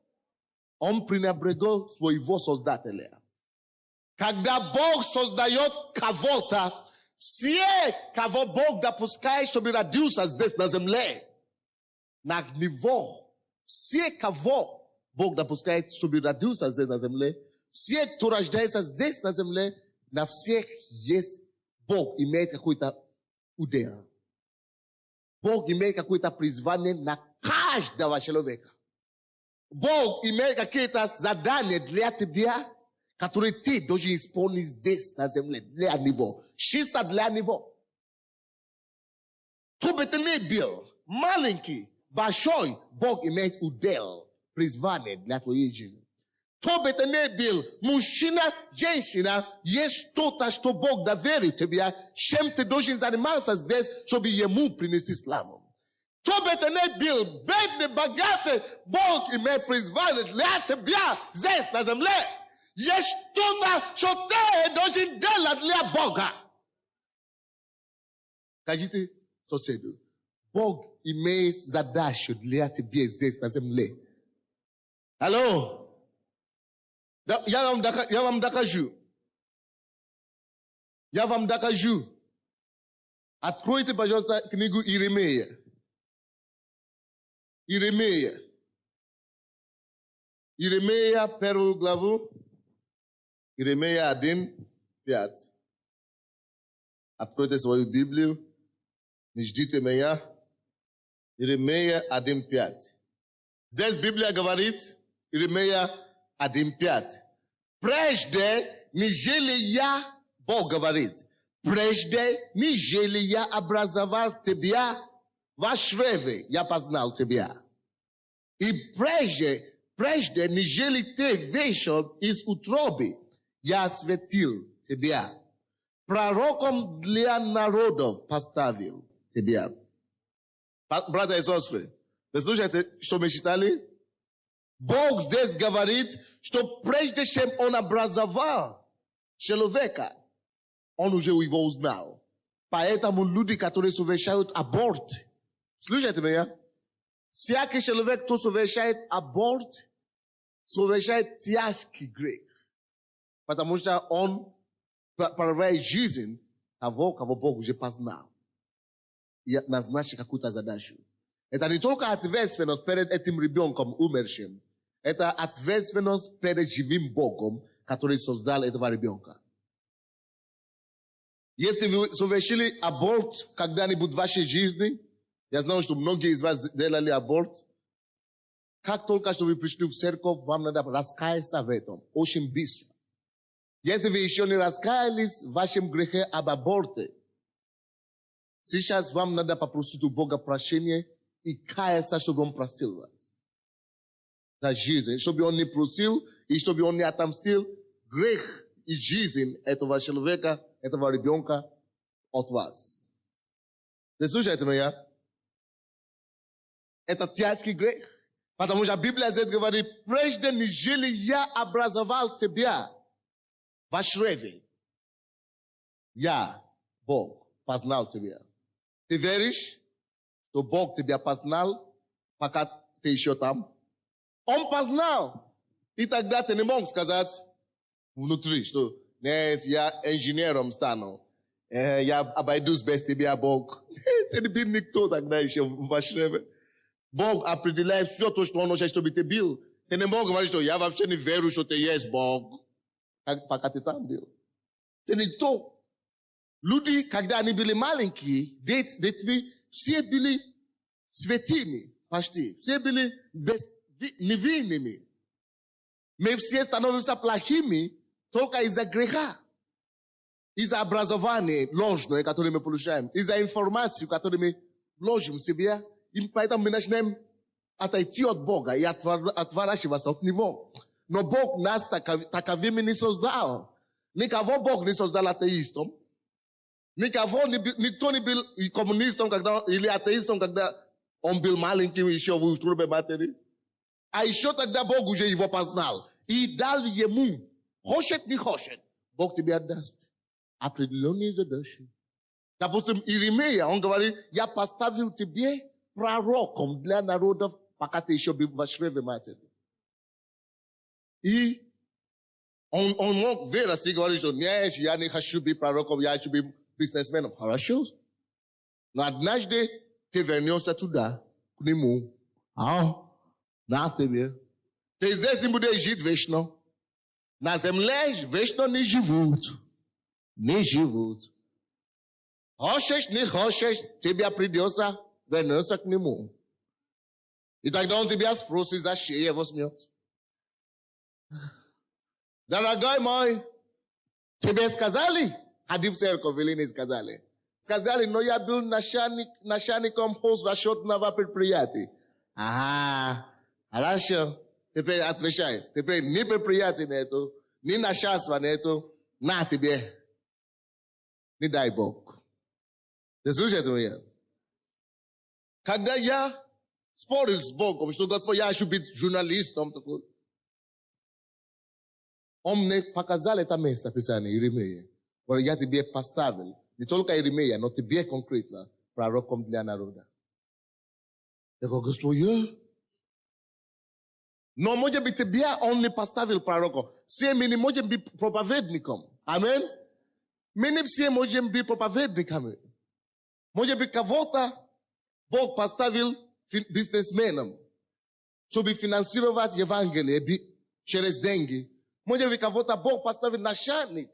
Он пренебрегал своего Создателя. Когда Бог создает кого-то, все, кого Бог допускает, чтобы родился здесь на земле, на него, все, кого Бог допускает, чтобы родился здесь на земле, все, кто рождается здесь на земле, на всех есть Бог, имеет какой-то удел. Бог имеет какое-то призвание на каждого человека. Бог имеет какие-то задания для тебя, которые ты должен исполнить здесь на земле, для него. Чисто для него. Кто бы ты ни был, маленький, большой, Бог имеет удел, призвание для твоей жизни. Кто бы ты ни был, мужчина, женщина, есть что-то, что Бог доверит тебе, чем ты должен заниматься здесь, чтобы ему принести славу. Кто бы ты ни был, бедный, богатый, Бог имеет призвание для тебя здесь на земле. Есть что-то, что ты должен делать для Бога. Скажите соседу, Бог имеет задачу для тебя здесь на земле. Алло? Я вам докажу. Я вам докажу. Откройте, пожалуйста, книгу Иеремия. Иеремия. Иеремия, первую главу. Иеремия 1:5. Откройте свою Библию. Не ждите меня. Иеремия 1:5. Здесь Библия говорит, Иеремия 1:5. Прежде, нежели я, Бог говорит, прежде, нежели я образовал тебя в чреве, я познал тебя. И прежде, нежели ты вышел из утробы, я осветил тебя. Пророком для народов поставил тебя. Братья и сестры, вы слушаете, что мы читали? Бог здесь говорит, что прежде чем он образовал человека, он уже его узнал. Поэтому люди, которые совершают аборт, слушайте меня, всякий человек, кто совершает аборт, совершает тяжкий грех. Потому что он проявляет жизнь того, кого Бог уже познал. И назначил какую-то задачу. Это не только ответственность перед этим ребенком умершим. Это ответственность перед живым Богом, который создал этого ребенка. Если вы совершили аборт когда-нибудь в вашей жизни, я знаю, что многие из вас делали аборт, как только что вы пришли в церковь, вам надо раскаяться в этом. Очень быстро. Если вы еще не раскаялись в вашем грехе об аборте, сейчас вам надо попросить у Бога прощения и каяться, чтобы Он простил вас. За жизнь. Чтобы Он не просил и чтобы Он не отомстил грех и жизнь этого человека, этого ребенка от вас. Вы слушаете меня? Это тяжкий грех. Потому что Библия здесь говорит, прежде нежели я образовал тебя в чреве, я, Бог, познал тебя. Ты веришь, что Бог тебя познал, пока ты еще там? Он познал. И тогда ты не мог сказать внутри, что нет, я инженером стану. Я обойдусь без тебя, Бог. Ты не был никто тогда еще в чреве. Бог определяет все то, что Он хочет, чтобы ты был. Ты не мог говорить, что я вообще не верю, что ты есть Бог. пока ты там был. Это не то. Люди, когда они были маленькие, детьми, все были святыми почти. Все были невинными. Мы все становимся плохими только из-за греха. Из-за образования ложное, которое мы получаем. Из-за информации, которую мы вложим в себя. И поэтому мы начинаем отойти от Бога и отворачиваться от Него. Но Бог нас таковыми не создал. Никого Бог не создал атеистом. Никто не был коммунистом или атеистом, когда он был маленьким еще в утробе матери. А еще тогда Бог уже его познал. И дал ему, хочет, не хочет, Бог тебе отдаст определенные задачи. Допустим, Иеремия, он говорит, я поставил тебе пророком для народов, пока ты еще был в чреве матери. И он мог вырасти и говорить, что нет, я не хочу быть пророком, я хочу быть бизнесменом. Хорошо. Но однажды ты вернешься туда, к нему. На тебе. Ты здесь не будешь жить вечно. На земле вечно не живут. Не живут. Хочешь, не хочешь, тебе придется вернуться к нему. И тогда он тебя спросит, зачем его смеет. Дорогой мой, тебе сказали? Ходи в церковь или не сказали? Сказали, но я был начальником хозрасчетного предприятия. Ага, хорошо. Теперь отвечай. Теперь ни предприятия нету, ни начальства нету. На тебе. Не дай Бог. Ты слушаете меня? Когда я спорил с Богом, что Господь, я хочу быть журналистом, такой, он мне показал это место Писания, Иеремия. Я тебе поставил, не только Иеремия, но тебе конкретно, пророком для народа. Я говорю, Господь, но, может быть, тебя он не поставил пророком. Все мы не можем быть проповедником. Амин? Мы не все можем быть проповедниками. Может быть, кого-то Бог поставил бизнесменом, чтобы финансировать Евангелие через деньги. Может быть, кого-то Бог поставил начальник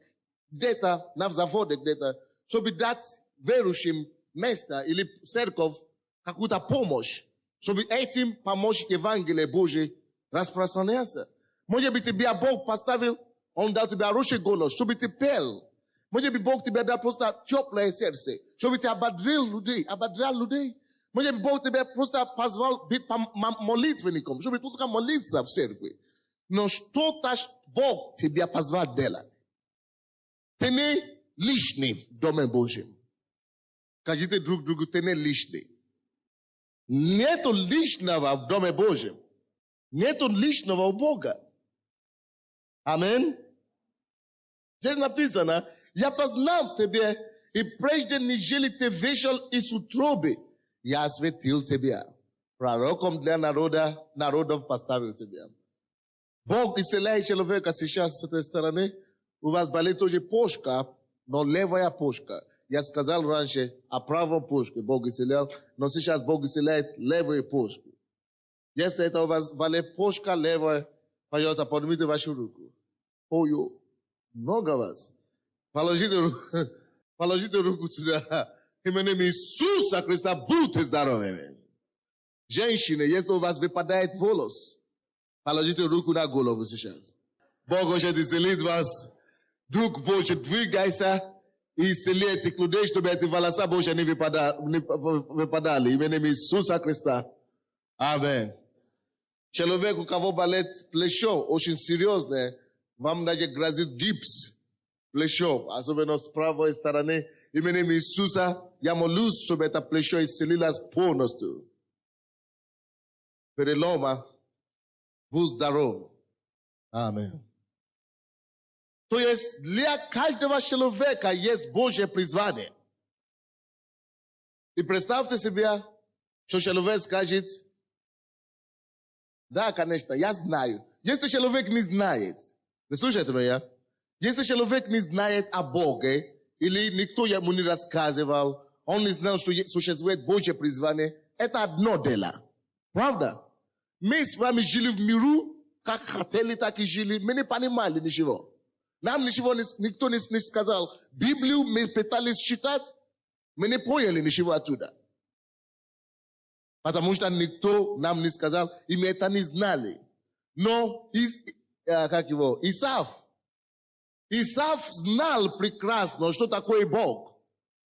где-то на заводе, где-то, чтобы дать верующим место или церковь какую-то помощь, чтобы этим помочь Евангелие Божие распространяться. Может быть, тебя Бог поставил, он дал тебе хороший голос, чтобы ты пел. Может быть, Бог тебе дал просто теплое сердце, чтобы ты ободрил людей. Может быть, Бог тебе просто позвал быть молитвенником, чтобы только молиться в церкви. Но что-то Бог тебя позвал делать. Ты не лишний в Доме Божьем. Скажите друг другу, ты не лишний. Нету лишнего в Доме Божьем. Нету лишнего у Бога. Амин. Здесь написано, я познал тебя, и прежде нежели ты вышел из утробы, я осветил тебя. Пророком для народов поставил тебя. Бог исцеляет человека сейчас с этой стороны. У вас болит тоже почка, но левая почка. Я сказал раньше о правом почке Бог исцелял, но сейчас Бог исцеляет левую почку. Если это у вас болит почка левая, пожалуйста, поднимите вашу руку. Ой, много вас. Положите руку сюда. Именем Иисуса Христа будьте здоровыми. Женщины, если у вас выпадает волос, положите руку на голову сейчас. Бог хочет исцелить вас. Друг Божий, двигайся и исцеляй этих людей, чтобы эти волоса Божьи не выпадали. Именем Иисуса Христа. Амин. Человек, у кого болит плечо, очень серьезное, вам даже грозит гипс. Плечо, особенно с правой стороны. Именем Иисуса, я молюсь, чтобы это плечо исцелилось полностью. Перелома, будь здоров. Амин. То есть для каждого человека есть Божье призвание. И представьте себе, что человек скажет, да, конечно, я знаю. Если человек не знает, вы слушаете меня? Если человек не знает о Боге, или никто ему не рассказывал, он не знал, что существует Божье призвание, это одно дело. Правда? Мы с вами жили в миру, как хотели, так и жили, мы не понимали ничего. Нам никто не сказал. Библию мы пытались читать, мы не поняли ничего оттуда. Потому что никто нам не сказал, и мы это не знали. Но Исав знал прекрасно, что такое Бог.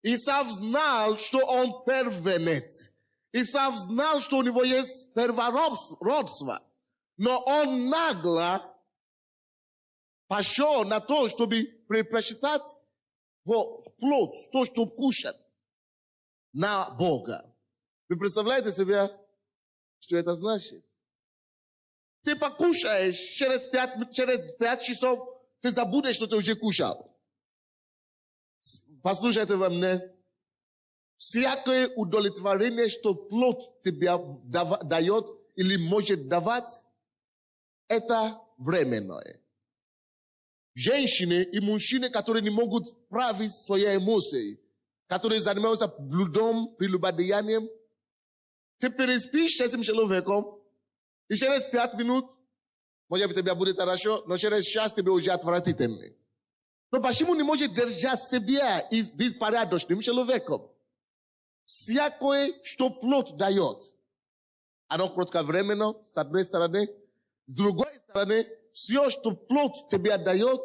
Исав знал, что он первенец. Исав знал, что у него есть первородство. Но он нагло пошел на то, чтобы предпочитать плод, то, что кушать, на Бога. Вы представляете себе, что это значит? Ты покушаешь, через 5 часов ты забудешь, что ты уже кушал. Послушайте во мне. Всякое удовлетворение, что плод тебе дает или может давать, это временное. Женщины и мужчины, которые не могут править свои эмоции, которые занимаются блудом, прелюбодеянием, ты переспишь с этим человеком, и через 5 минут, может быть, тебе будет хорошо, но через час тебе уже отвратительно. Но почему не может держать себя и быть порядочным человеком? Всякое, что плод дает, оно кратковременно, с одной стороны, с другой стороны, все, что плод тебе дает,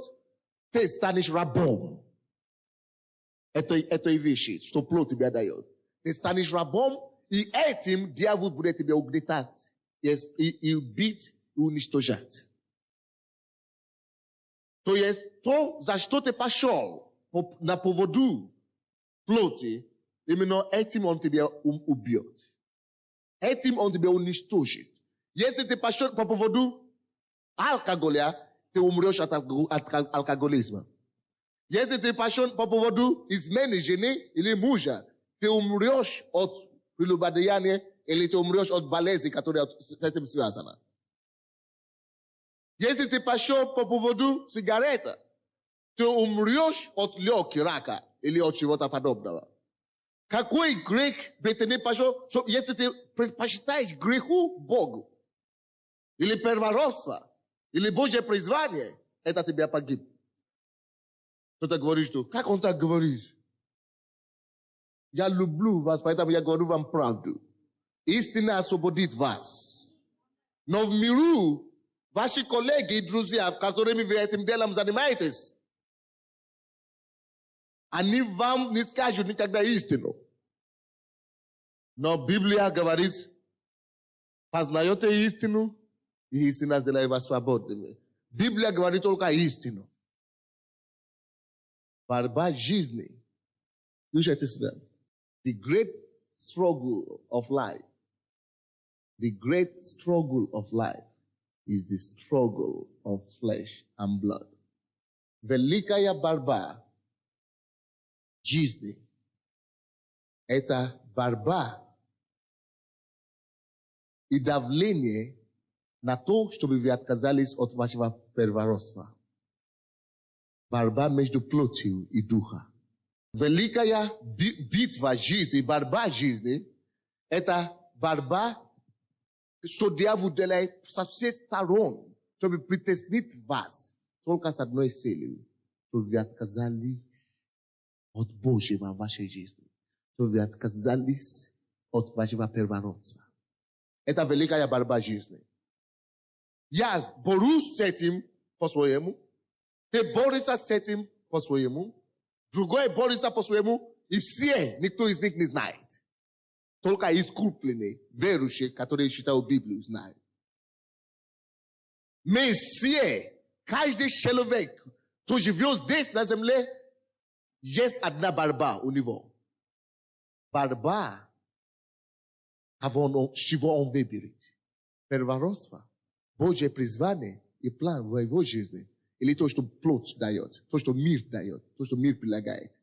ты станешь рабом. Этой вещи, что плод тебе дает. Ты станешь рабом, и этим дьявол будет тебя угнетать, и убить, и уничтожать. То есть, то, за что ты пошел на поводу плоти, именно этим он тебя убьет. Этим он тебя уничтожит. Если ты пошел по поводу алкоголя, ты умрешь от алкоголизма. Если ты пошел по поводу измены жены или мужа, ты умрешь от прелюбодеяния или ты умрешь от болезни, которая с этим связана. Если ты пошел по поводу сигарета, ты умрешь от легких рака или от чего-то подобного. Какой грех бы ты не пошел, если ты предпочитаешь греху Богу, или первородство, или Божье призвание, это тебя погиб. Кто-то говорит, что как он так говорит? Я люблю вас, поэтому я говорю вам правду. Истина освободит вас. Но в миру ваши коллеги и друзья, которыми вы этим делом занимаетесь, они вам не скажут никогда истину. Но Библия говорит, познаете истину, и истина сделает вас свободными. Библия говорит только истину. Борьба жизни. Слушайте сюда. The great struggle of life. The great struggle of life is the struggle of flesh and blood. Великая борьба жизни. Это борьба и давление на то, чтобы вы отказались от вашего первородства. Борьба между плотью и духом. Великая битва жизни, борьба жизни, это борьба, что дьявол делает со всех сторон, чтобы притеснить вас только с одной целью, чтобы вы отказались от Божьего в вашей жизни, чтобы вы отказались от вашего первородства. Это великая борьба жизни. Я борюсь с этим по-своему, ты борешься с этим по-своему, другой борется по-своему, и все, никто из них не знает. Только искупленные, верующие, которые читают Библию, знают. Мы все, каждый человек, кто живет здесь на земле, есть одна борьба у него. Борьба, с чего он выберет. Первородство, Божье призвание и план в его жизни. Или то, что плоть дает, то, что мир дает, то, что мир предлагает.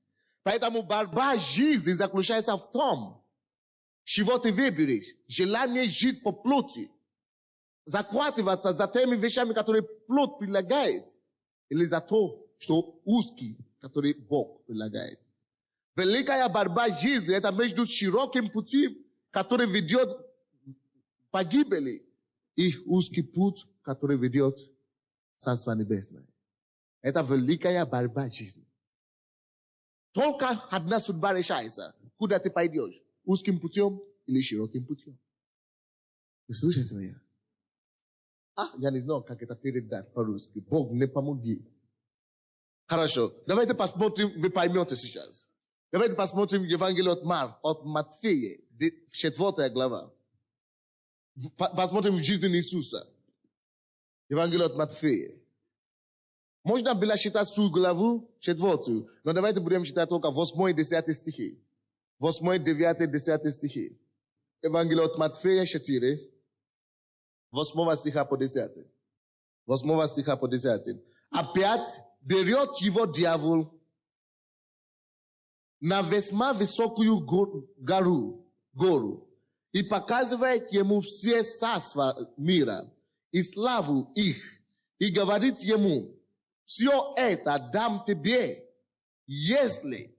Поэтому борьба жизни заключается в том, чего ты выберешь. Желание жить по плоти. Захватываться за теми вещами, которые плоть предлагает. Или за то, что узкий, который Бог предлагает. Великая борьба жизни, это между широким путем, который ведет к погибели, и узкий путь, который ведет Царство Небесное. Это великая борьба жизни. Только одна судьба решается. Куда ты пойдешь? Узким путем или широким путем? Вы слышите меня? Я не знаю, как это передать по-русски. Бог не помоги. Хорошо. Давайте посмотрим, вы поймете сейчас. Давайте посмотрим Евангелие от Матфея, 4 глава. Посмотрим жизнь Иисуса. Евангелие от Матфея. Можно было читать всю главу 4, но давайте будем читать только 8 и 10 стихи. 8, 9, 10 стихи. Евангелие от Матфея 4, 8 стиха по 10. 8 стиха по 10. Опять берет его дьявол на весьма высокую гору и показывает ему все царства мира и славу их, и говорит ему: все это дам тебе, если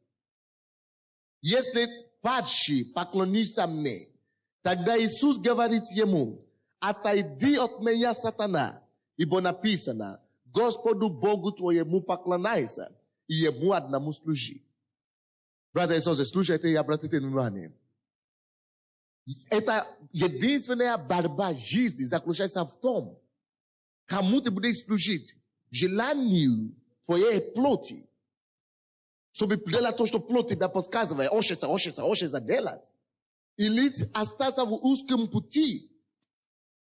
падший поклонишься мне. Тогда Иисус говорит ему: отойди от меня, сатана, ибо написано: Господу Богу твоему поклоняйся, и ему одному служи. Братья и сестры, слушайте и обратите внимание. Это единственная борьба жизни заключается в том, кому ты будешь служить. Желанию твоей плоти, чтобы делать то, что плоть тебя подсказывает, хочется делать. Или остаться в узком пути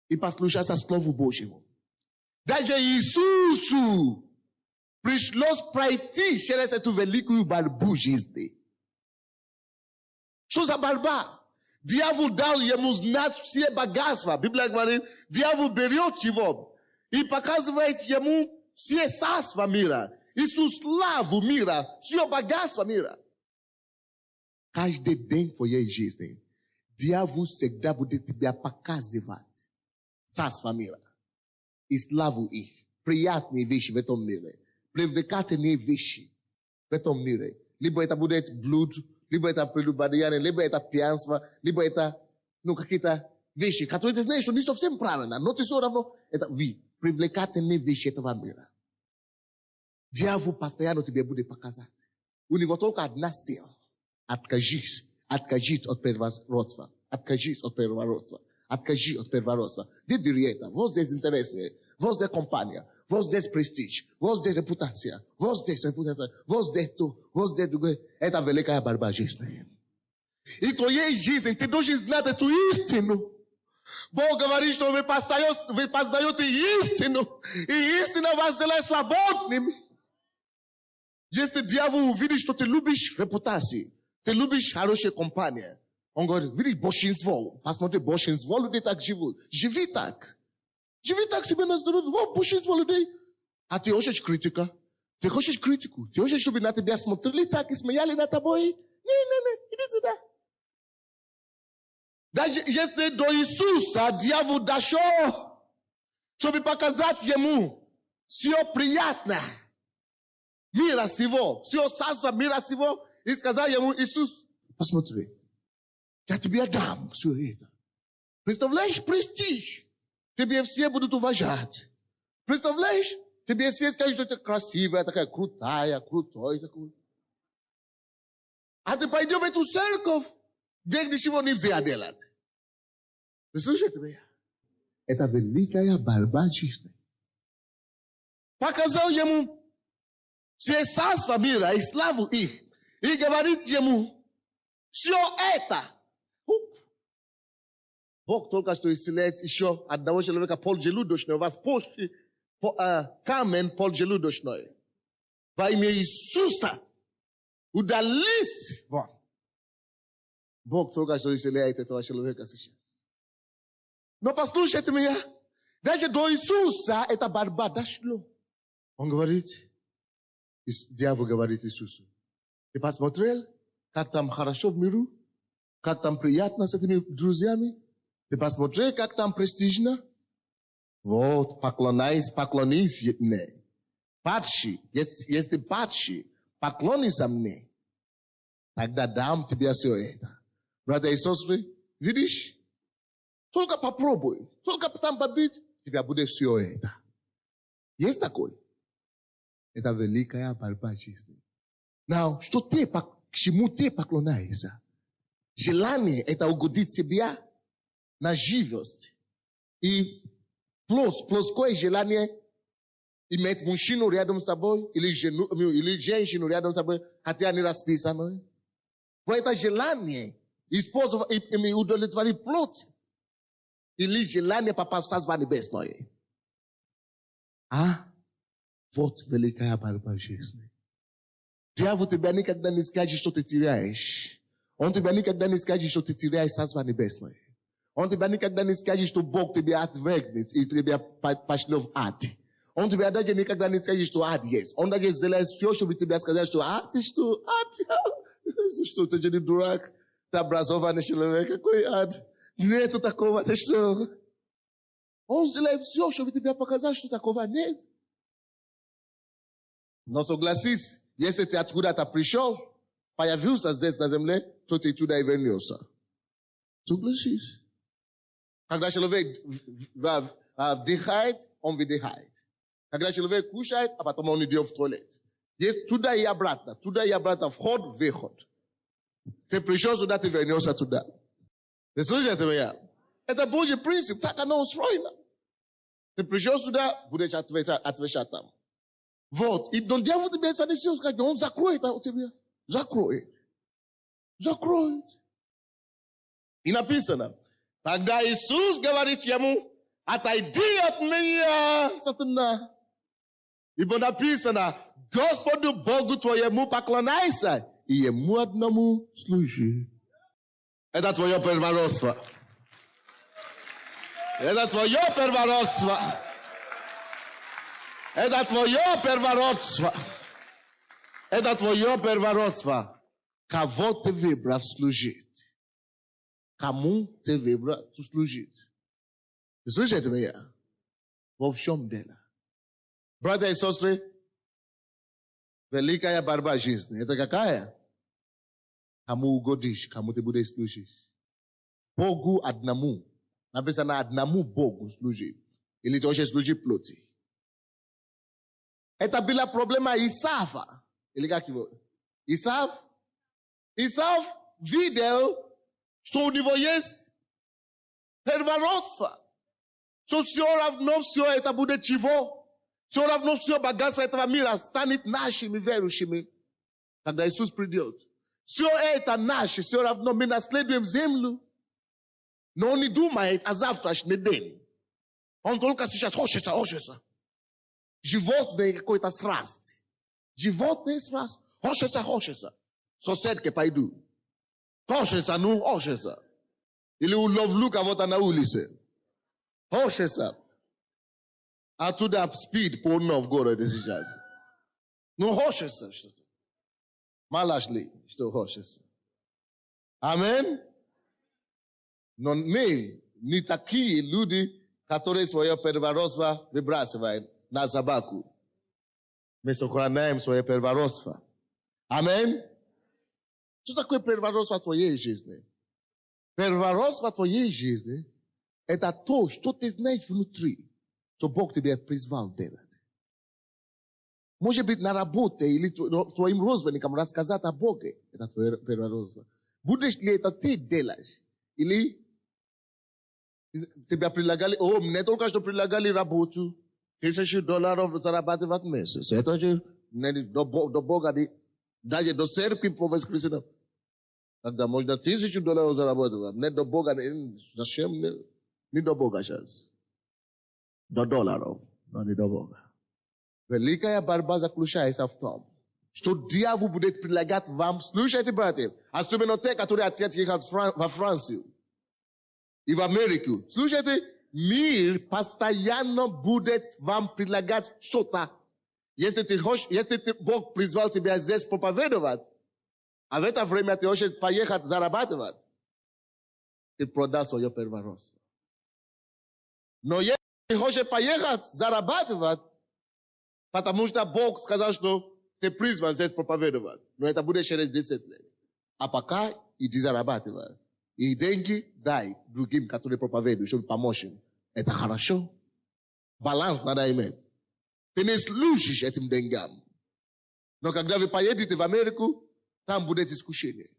и послушаться Слову Божьему. Даже Иисусу пришлось пройти через эту великую борьбу жизни. Что за борьба? Дьявол дал ему знать все богатства. Библия говорит, дьявол берет его и показывает ему все царства мира, и всю славу мира, все богатство мира. Каждый день твоей жизни дьявол всегда будет тебя показывать царства мира и славу их, приятные вещи в этом мире, привлекательные вещи в этом мире. Либо это будет блуд, либо это прелюбодеяние, либо это пьянство, либо это какие-то вещи, которые ты знаешь, что не совсем правильно, но ты все равно это привлекательные вещи этого мира. Дьявол постоянно тебе будет показать. У него только одна цель. Откажись от первородства. Откажись от первородства. Откажи от первородства. Выбери это. Вот здесь интереснее. Вот здесь компания. Вот здесь престиж. Вот здесь репутация. Вот здесь репутация. Вот здесь то. Вот здесь другое. Это великая борьба жизни. И твоей жизни ты должен знать эту истину. Бог говорит, что вы познаете истину. И истина вас делает свободными. Если дьявол увидит, что ты любишь репутацию, ты любишь хорошая компания, он говорит: видишь, большинство, посмотри, большинство людей так живут. Живи так себе на здоровье. Вот большинство людей. А ты хочешь критика? Ты хочешь критику? Ты хочешь, чтобы на тебя смотрели так и смеяли над тобой? Не, иди сюда. Даже если до Иисуса дьявол дошел, чтобы показать ему все приятно мира сего, все царство мира сего, и сказал ему: Иисус, посмотри, я тебе дам все это. Представляешь, престиж. Тебе все будут уважать. Представляешь, тебе все скажут, что ты красивая, такая крутой такой. А ты пойдешь в эту церковь, где ничего нельзя делать. Вы слышите меня? Это великая борьба жизни. Показал ему все царства мира и славу их. И говорит ему: все это. Бог только что исцеляет еще одного человека поджелудочного. У вас камень поджелудочной. Во имя Иисуса удались вон. Бог только что исцеляет этого человека сейчас. Но послушайте меня. Даже до Иисуса эта борьба дошло. Он говорит, дьявол говорит Иисусу: ты посмотрел, как там хорошо в миру? Как там приятно с этими друзьями? Ты посмотри, как там престижно. Вот, поклонись мне. Падший, если падший, поклонись мне. Тогда дам тебе все это. Братья и сестры, видишь? Только попробуй. Только там побить, тебя будет все это. Есть такой? Это великая борьба жизни. Now, что ты, к чему ты поклоняешься? Желание – это угодить себя на живость. И плоское желание иметь мужчину рядом с собой или женщину рядом с собой, хотя они расписаны. Вот это желание использовать и удовлетворить плоть или желание попасть в Царство Небесное. Вот великая борьба жизни. Дьявол тебя никогда не скажет, что ты теряешь. Он тебя никогда не скажет, что ты теряешь Царство Небесное. Он тебя никогда не скажет, что Бог тебя отвергнет и тебя пошлет в ад. Он тебя даже никогда не скажет, что ад есть. Он даже сделает все, чтобы тебе сказать, что ад, ты что, ад? Что ты же не дурак? Ты образованный человек, какой ад? Нету такого, ты что? Он сделает все, чтобы тебе показать, что такого нет. Но согласись, если ты откуда-то пришел, появился здесь на земле, то ты туда и вернешься. Согласись. Когда человек вдыхает, он выдыхает. Когда человек кушает, а потом он идет в туалет. Есть туда и обратно, вход, выход. Ты пришел сюда, ты вернешься туда. Ты слышите меня? Это Божий принцип, так оно устроено. Ты пришел сюда, будешь отвечать там. Вот. И дьявол тебе занесет, сказать, он закроет от тебя. Закроет. И написано, тогда Иисус говорит ему, отойди от меня, сатана. Ибо написано, Господу Богу твоему поклоняйся, и ему одному служи. Это твое первородство. Это твое первородство. Это твое первородство. Это твое первородство. Кого ты выбрал служить? Кому ты выбрал служить? Слушайте меня. Во всем дело. Братья и сестры, великая борьба жизни. Это какая? Кому угодишь, кому ты будешь служить. Богу одному. Написано одному Богу служить. Или ты хочешь служить плоти. Это была проблема Исава. Или как его? Исав видел, что у него есть первородство. Что все равно все это будет чего? Все равно все богатство этого мира станет нашими верующими, когда Иисус придет. Все это наше, все равно мы наследуем землю. Но он не думает о завтрашнем день. Он только сейчас хочется. Животное какой-то страсть. Животное страсть. Хочется. Соседке пойду. Хочется. Или уловлю кого-то на улице. Хочется. Оттуда спид полно в городе сейчас. Ну, хочется что-то. Мало ли, что хочется. Аминь. Но мы не такие люди, которые свое первородство выбрасывают на собаку. Мы сохраняем свое первородство. Аминь. Что такое первородство в твоей жизни? Первородство в твоей жизни – это то, что ты знаешь внутри, что Бог тебя призвал делать. Может быть, на работе или твоим родственникам рассказать о Боге. Это твое первородство. Будешь ли это ты делаешь? Или тебя предлагали, мне только что предлагали работу, $1000 зарабатывать в месяц. Это же до Бога, даже до церкви по воскресеньям. Тогда можно $1000 зарабатывать. Не до Бога, зачем не до Бога сейчас? До долларов, но не до Бога. Великая борьба заключается в том, что дьявол будет предлагать вам, слушайте, братья, особенно те, которые хотят ехать во Францию и в Америку. Слушайте, мир постоянно будет вам предлагать что-то. Если Бог призвал тебя здесь проповедовать, а в это время ты хочешь поехать зарабатывать, ты продал свое первородство. Но если ты хочешь поехать зарабатывать, потому что Бог сказал, что ты призван здесь проповедовать, но это будет через 10 лет. А пока иди зарабатывай. И деньги дай другим, которые проповедуют, чтобы помочь им. Это хорошо. Баланс надо иметь. Ты не служишь этим деньгам. Но когда вы поедете в Америку, там будет искушение.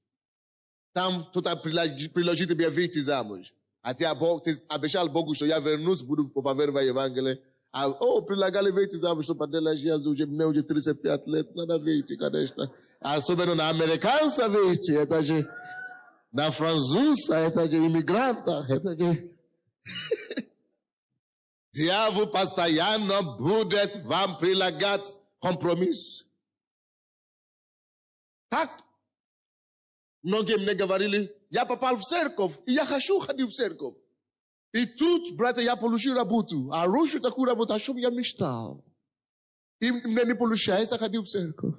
Там кто-то предложит тебе выйти замуж. А ты обещал Богу, что я вернусь, буду проповедовать Евангелие. Предлагали выйти замуж, что поделаешь, мне уже 35 лет, надо выйти, конечно. Особенно на американца выйти, это же на француза, это же иммигранта, это же... Дьявол постоянно будет вам предлагать компромисс. Так? Многие мне говорили, я попал в церковь, и я хочу ходить в церковь. И тут, братья, я получил работу. А раньше такую работу, о чем я мечтал. И мне не получается ходить в церковь.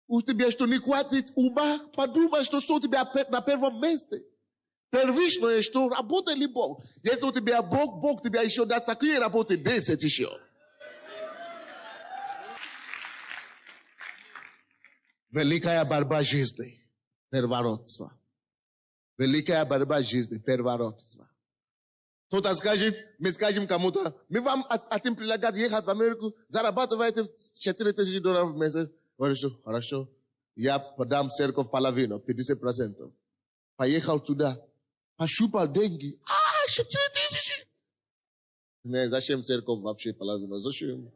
У тебя что не хватит ума, подумай, что у тебя на первом месте. Первичное, что работает ли Бог. Если у тебя Бог, Бог тебя еще даст такие работы 10 еще. Великая борьба жизни, первородство. Великая борьба жизни, первородство. Кто-то скажет, мы скажем кому-то, мы вам хотим предлагать ехать в Америку, зарабатываете $4000 в месяц. Говорю, хорошо, я подам церковь половину, 50%. Поехал туда, пощупал деньги. 4000! Не, зачем церковь вообще половину? Зачем?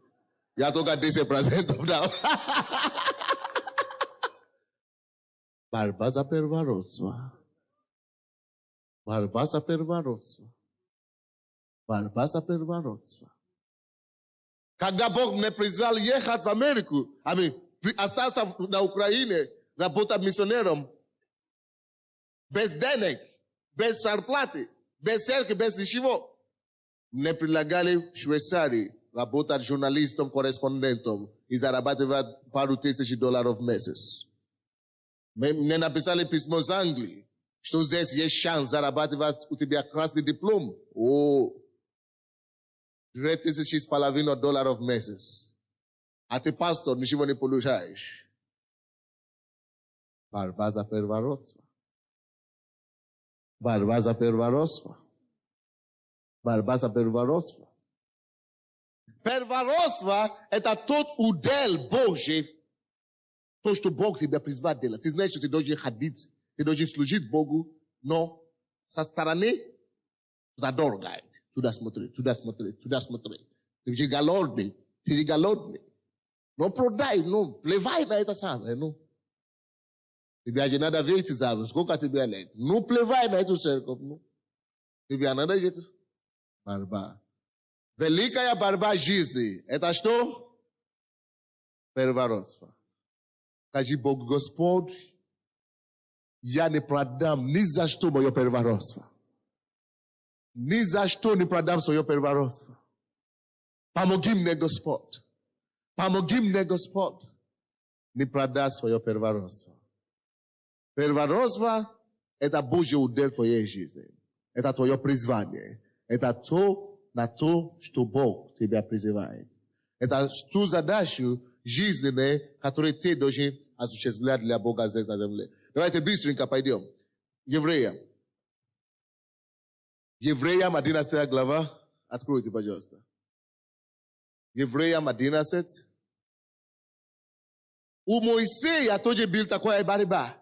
Я только 10% дал. Борьба за первородство. Борьба за первородство. Борьба за первородство. Когда Бог меня призвал ехать в Америку, остался на Украине, работать миссионером, без денег, без зарплаты, без церкви, без ничего. Мне предлагали в Швейцарии работать журналистом, корреспондентом и зарабатывать пару $1000 в месяц. Мне написали письмо из Англии, что здесь есть шанс зарабатывать, у тебя красный диплом. $2500 в месяц. А ты пастор, ничего не получаешь. Борьба за первородство. Борьба за первородство. Борьба за первородство. Первородство – это тот удел Божий, то, что Бог тебя призвал делать. Ты знаешь, что ты должен ходить, ты должен служить Богу, но со стороны туда дорого. Туда смотреть. Ты же голодный. Но продай, но плевай на это самое, ну. Тебе же надо выйти замуж, сколько тебе лет. Ну, плевай на эту церковь, ну. Тебе надо жить. Борьба. Великая борьба жизни. Это что? Первородство. Скажи Богу, Господь, я не продам ни за что мое первородство. Ни за что не продам свое первородство. Помоги мне, Господь. Помоги мне, Господь. Не продай свое первородство. Первородство – это Божий удел в твоей жизни. Это твое призвание. Это то, на то, что Бог тебя призывает. Это ту задачу жизненную, которую ты должен осуществлять для Бога здесь на земле. Давайте быстренько пойдем. Евреям. Евреям 11 глава. Откройте, пожалуйста. Евреям 11. У Моисея тоже был такая борьба.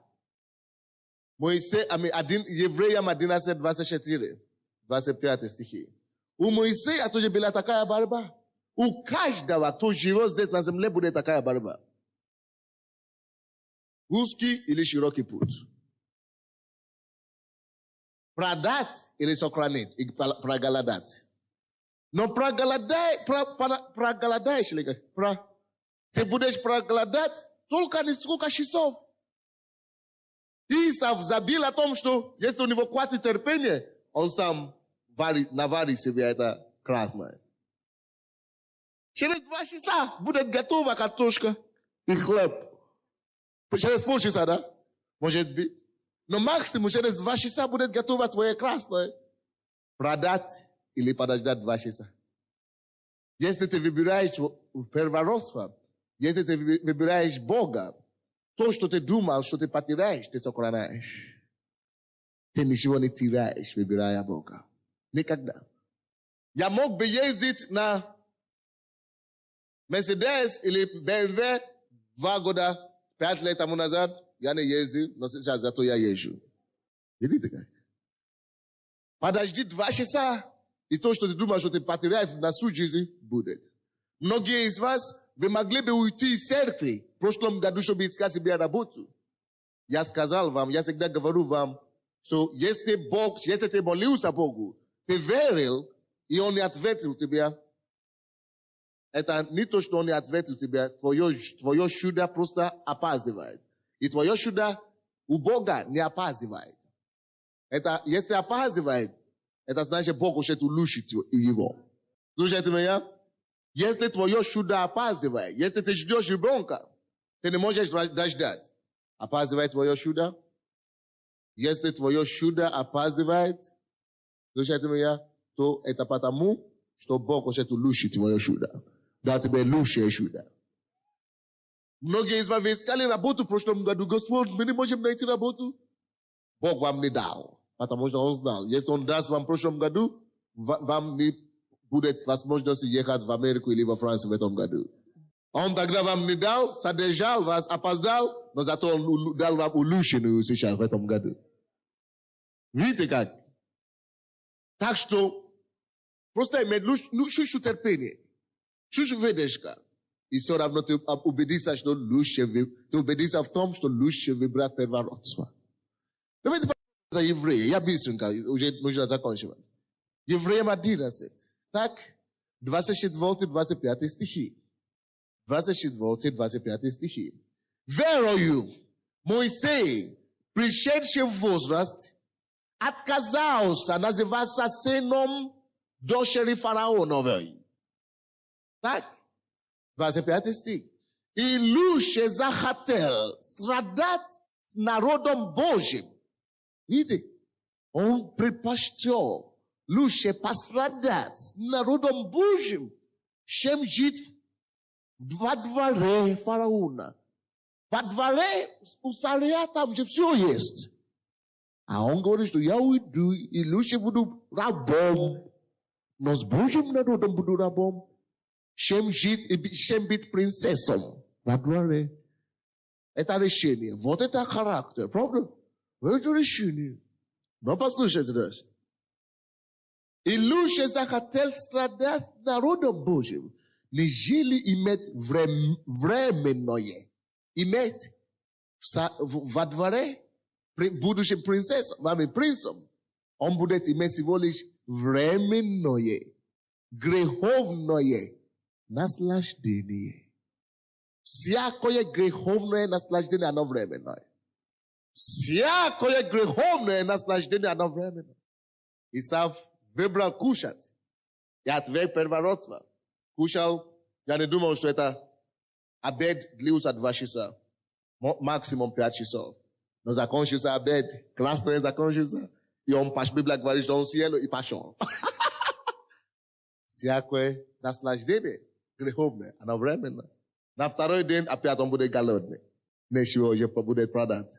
Евреям 11, 24, 25 стихи. У Моисея тоже была такая борьба. У каждого, кто живет здесь на земле, будет такая борьба. Узкий или широкий путь. Продать или сохранить, и проголодать. Но проголодаешь, ты будешь проголодать только несколько часов. Исав забил о том, что если у него хватит терпения, он сам наварит себе это красное. Через 2 часа будет готова картошка и хлеб. Через полчаса, да? Может быть. Но максимум через 2 часа будет готова твоя красное. Продать или подождать 2 часа. Если ты выбираешь первородство, если ты выбираешь Бога, то, что ты думал, что ты потеряешь, ты сохраняешь. Ты ничего не теряешь, выбирая Бога. Никогда. Я мог бы ездить на Mercedes или BMW, 2 года, 5 лет тому назад, я не ездил, но сейчас зато я езжу. Видите как? Подожди 2 часа, и то, что ты думаешь, что ты потеряешь на всю жизнь, будет. Многие из вас, вы могли бы уйти из церкви в прошлом году, чтобы искать себе работу. Я сказал вам, я всегда говорю вам, что если Бог, если ты молился Богу, ты верил, и Он не ответил тебе, это не то, что Он не ответил тебе, твое чудо просто опаздывает. И твое чудо у Бога не опаздывает. Это, если опаздывает, это значит, Бог хочет улучшить его. Слушайте меня? Если твое чудо опаздывает, если ты ждешь ребенка, ты не можешь дождать. Опаздывает твое чудо? Если твое чудо опаздывает, слушайте меня, то это потому, что Бог хочет улучшить твое чудо. Дать тебе лучшее чудо. Многие из вас искали работу в прошлом году. Господь, мы не можем найти работу. Бог вам не дал. Потому что Он знал. Если Он даст вам в прошлом году, вам не будет возможности ехать в Америку или во Францию в этом году. Он тогда вам не дал, задержал вас, опоздал, но зато Он дал вам улучшенную сейчас в этом году. Видите как? Так что просто иметь чуть-чуть терпение. Чуть-чуть выдержка. И все равно ты убедишься, что лучше, ты убедишься в том, что лучше выбрать первородство. Давайте посмотрим Евреи. Я быстренько, уже нужно заканчивать. Евреям 11. Так, 24-25 стихи. 24-25 стихи. Верою, Моисей, пришедший в возраст, отказался называться сыном дочери фараоновой. Так, 25 стих. И лучше захотел страдать с народом Божьим. Видите? Он предпочел лучше пострадать с народом Божьим, чем жить во дворе фараона. Во дворе у царя там же все есть. А он говорит, что я уйду и лучше буду рабом. Но с Божьим народом буду рабом. Чем жить и чем быть принцессом во дворе. Это решение. Вот это характер. Правда? Вот это решение. Но послушайте дальше. И лучше захотел страдать народом Божьим, нежели иметь временное. Иметь во дворе будущим принцем. Он будет иметь всего лишь временное, греховное наслаждение. Всякое греховное наслаждение, оно временное. Всякое греховное наслаждение, оно временное. Исав выбрал кушать. И отверг первородство. Кушал, я не думал, что это обед длился 2 часа. Максимум 5 часов. Но закончился обед, красный закончился. И он паш Библия говорит, что он cielo и пошел. Всякое наслаждение греховное, оно временно. На второй день опять он будет голодный. Ничего уже будет продать.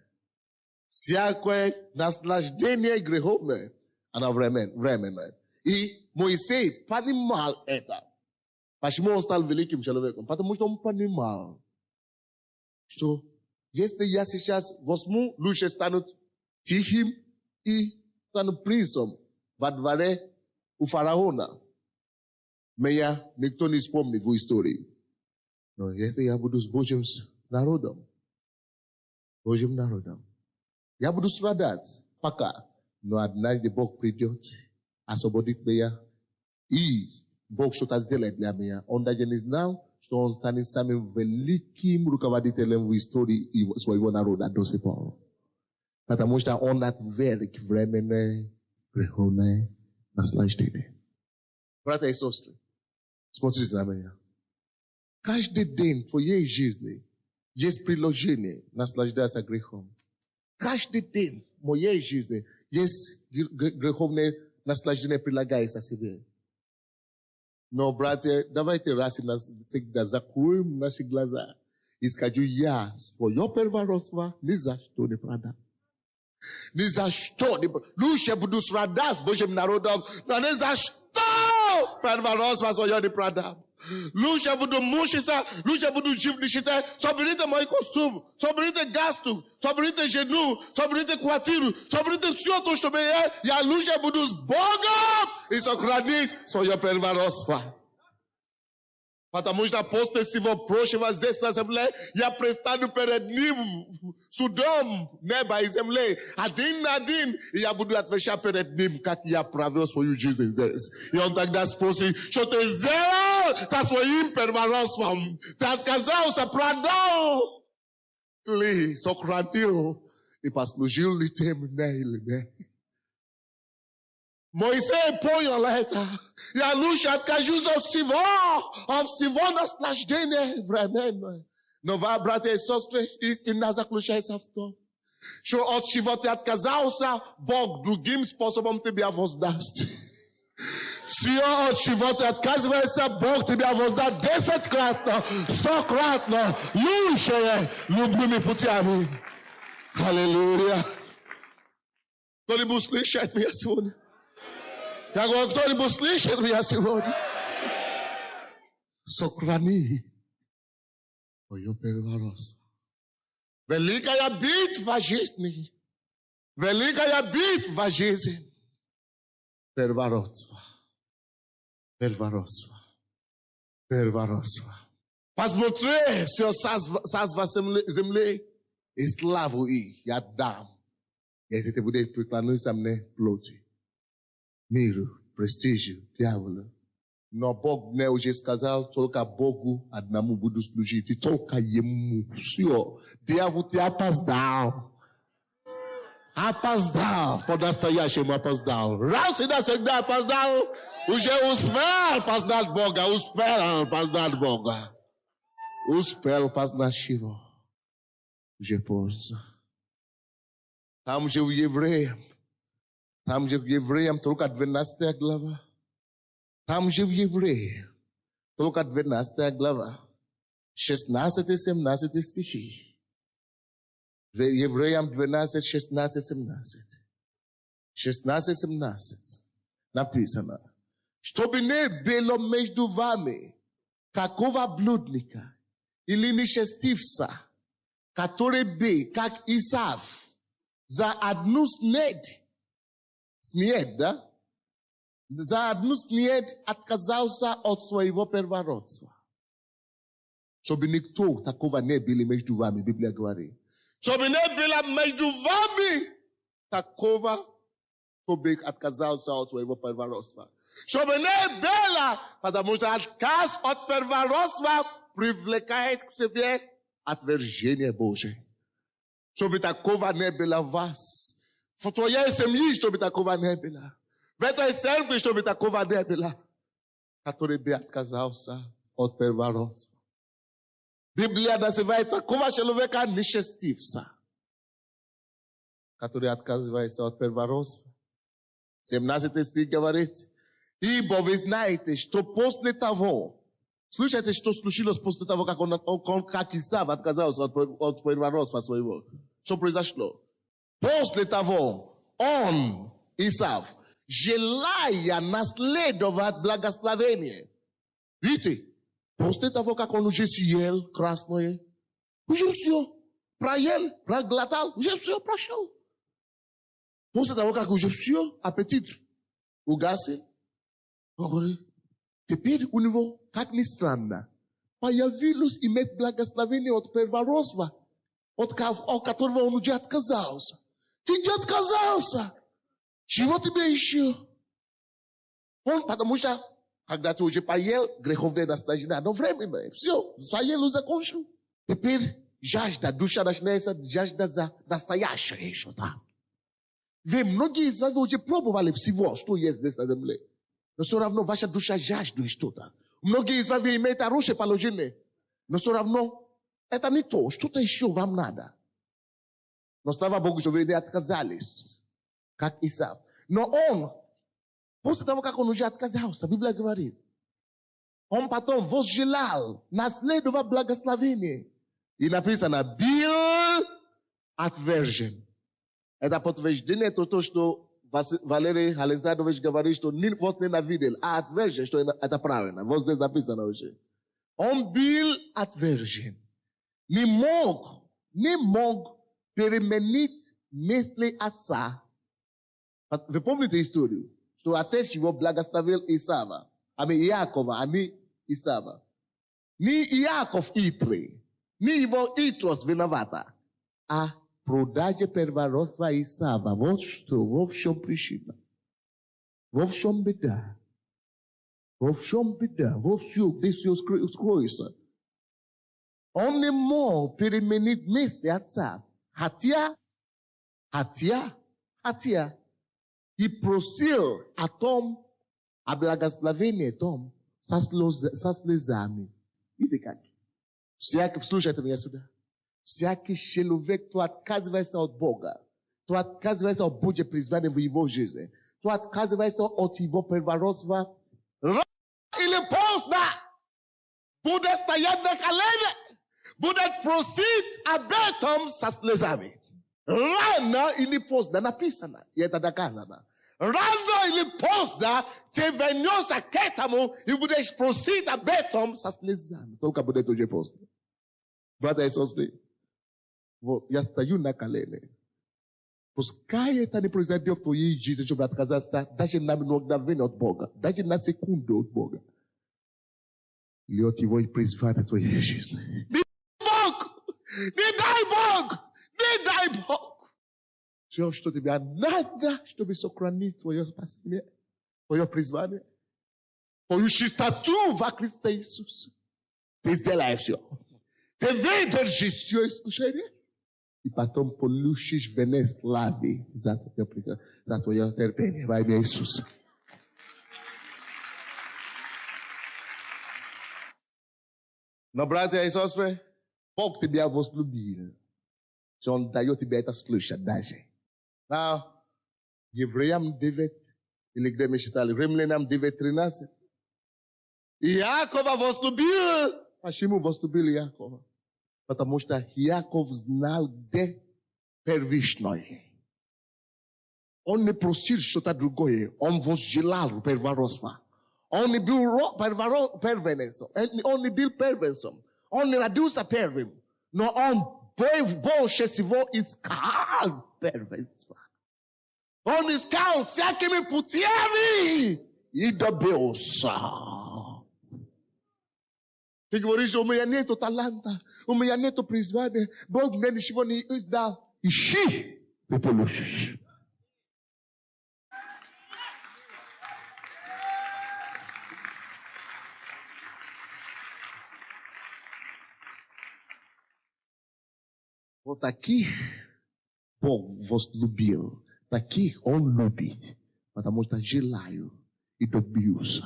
Всякое наслаждение греховное, оно временное. И Моисей понимал это. Почему он стал великим человеком? Потому что он понимал, что если я сейчас возьму, лучше стану тихим и стану принцем во дворе у фараона. Меня никто не вспомнит в истории. Но если я буду с Божьим народом, я буду страдать пока. Но однажды Бог придет, освободит меня, и Бог что-то сделает для меня. Он даже не знал, что он станет самым великим руководителем в истории своего народа до сих пор. Потому что он отверг временное греховное наслаждение. Братья и сестры, смотрите на меня. Каждый день в твоей жизни есть приложение наслаждаться грехом. Каждый день в моей жизни есть греховное наслаждение прилагается себе. Но, братья, давайте раз и навсегда закроем наши глаза и скажу, я свое первородство ни за что не продам. Ni za što, ludzie budu sradas Bożym narodom, no nie za što perwarostwa swojego pradam. Ludzie budu muszysa, ludzie budu dziwniczyte, sobierite mój kostium, sobierite gastu, sobierite żenu, sobierite kwartiru, sobierite wszystko, co będzie, ja ludzie budu z Bogiem i sokranić swoje perwarostwa. Потому что после всего прочего здесь на земле я престану перед ним судом неба и земли. Один на один. И я буду отвечать перед ним, как я провел свою жизнь здесь. И он тогда спросит, что ты сделал со своим первородством? Ты отказался, продал ли, сохранил и послужил ли ты мне или нет? Моисей понял это. Я лучше откажусь от всего наслаждения временного. Но вы, братья и сестры, истина заключается в том, что от чего ты отказался, Бог другим способом тебя воздаст. Все, от чего ты отказываешься, Бог тебя воздаст 10-кратно, 100-кратно, лучшее любыми путями. Аллилуйя. Кто-нибудь слышит меня сегодня? Я говорю, кто-нибудь слышит меня сегодня? Сохрани твое первородство. Великая битва жизни. Великая битва жизни. Первородство. Первородство. Первородство. Посмотри все царство земли и славу их я дам. Если ты будешь преклоняться мне плоти. Миру, престижу, дьяволу. Но Бог мне уже сказал, только Богу одному буду служить. И только Ему. Все. Дьявол, ты опоздал. Опоздал. По-настоящему опоздал. Раз и навсегда опоздал. Уже успел познать Бога. Успел познать Бога. Успел познать Его. Уже поздно. Там же в Евреям. Там же в Евреям только 12 глава. Там же в Евреям только 12 глава. 16-17 стихи. В Евреям 12, 16, 17. 16-17 написано. Чтобы не было между вами какого блудника или нечестивца, который бы, как Исав, за одну снедь, да? За одну снедь отказался от своего первородства. Чтобы никто такого не было между вами, Библия говорит. Чтобы не было между вами такого, чтобы отказался от своего первородства. Чтобы не было, потому что отказ от первородства привлекает к себе отвержение Божие. Чтобы такого не было в вас. В твоей семье, чтобы такого не было. В этой церкви, чтобы такого не было. Который бы отказался от первородства. Библия называет такого человека нечестивца. Который отказывается от первородства. 17 стих говорит. Ибо вы знаете, что после того, слушайте, что случилось после того, как Исав отказался от первородства своего. Что произошло? После того, он, Исав, желая наследовать благословение. Видите? После того, как он уже съел красное, уже все, проел, проглотал, уже все прошел. После того, как уже все, аппетит угасил, он говорит, теперь у него, как ни странно, появилось иметь благословение от первородства, от которого он уже отказался. Ты не отказался. Чего тебе еще? Он, потому что, когда ты уже поел, греховное наслаждение, оно временное. Все, поел и закончил. Теперь жажда, душа начинается, жажда за настоящее что-то. Вы, многие из вас уже пробовали всего, что есть здесь на земле. Но все равно ваша душа жаждет что-то. Многие из вас имеют хорошее положение. Но все равно это не то, что-то еще вам надо. Но слава Богу, что вы не отказались, как Исав. Но он, после того, как он уже отказался, Библия говорит, он потом возжелал наследовать благословение. И написано, был отвержен. Это подтверждение то, что Валерий Александрович говорит, что вас ненавидел, а отвержен, что это правильно. Вот здесь написано уже. Он был отвержен. Не мог переменить мысли отца. Вы помните историю? Что отец его благословил Исава. Иакова, а не Исава. Не Иаков Итри, не его Итрос виновата, а продажа первородства Исава. Вот что, во всем причина. Во всем беда. Во всем беда. Во всем, где все скроется. Он не мог переменить мысли отца. Хотя, и просил о том, о благословении том, со слезами. Видите как? Слушайте меня сюда. Всякий человек, кто отказывается от Бога, кто отказывается от Божьего призвания в его жизни, кто отказывается от его первородства, рано или поздно будет стоять на колени, будет просить об этом со слезами. Рано или поздно написано, и это доказано. Рано или поздно ты вернешься к этому и будешь просить об этом со слезами. Только будет уже поздно. Братья и сестры, вот я стою на колени. Пускай это не произойдет в твоей жизни, чтобы отказаться даже на мгновение от Бога, даже на секунду от Бога. Или от его призвания в твоей жизни. Не дай Бог! Все, что тебе надо, чтобы сохранить твое спасение, твое призвание, твою чистоту во Христе Иисусе. Ты сделаешь все. Ты выдержишь все искушение. И потом получишь венец славы за твое терпение во имя Иисуса. Но, братья и сестры, Бог тебя возлюбил. Что Он дает тебе это слышать даже. Now, Евреям 9, или где мы читали, Римлянам 9:13. Иакова возлюбил. Почему возлюбил Иакова? Потому что Иаков знал, где первичное. Он не просил что-то другое. Он возжелал первородства. Он не был первенцем. Он не был первенцем. Он не родился первым. Но он больше всего искал первенства. Он искал всякими путями и добился. Ты говоришь, у меня нету таланта, у меня нету призвания, Бог мне ничего не издал. Ищи, ты получишь. Вот таких Бог возлюбил, таких Он любит, потому что желаю и добьюсь.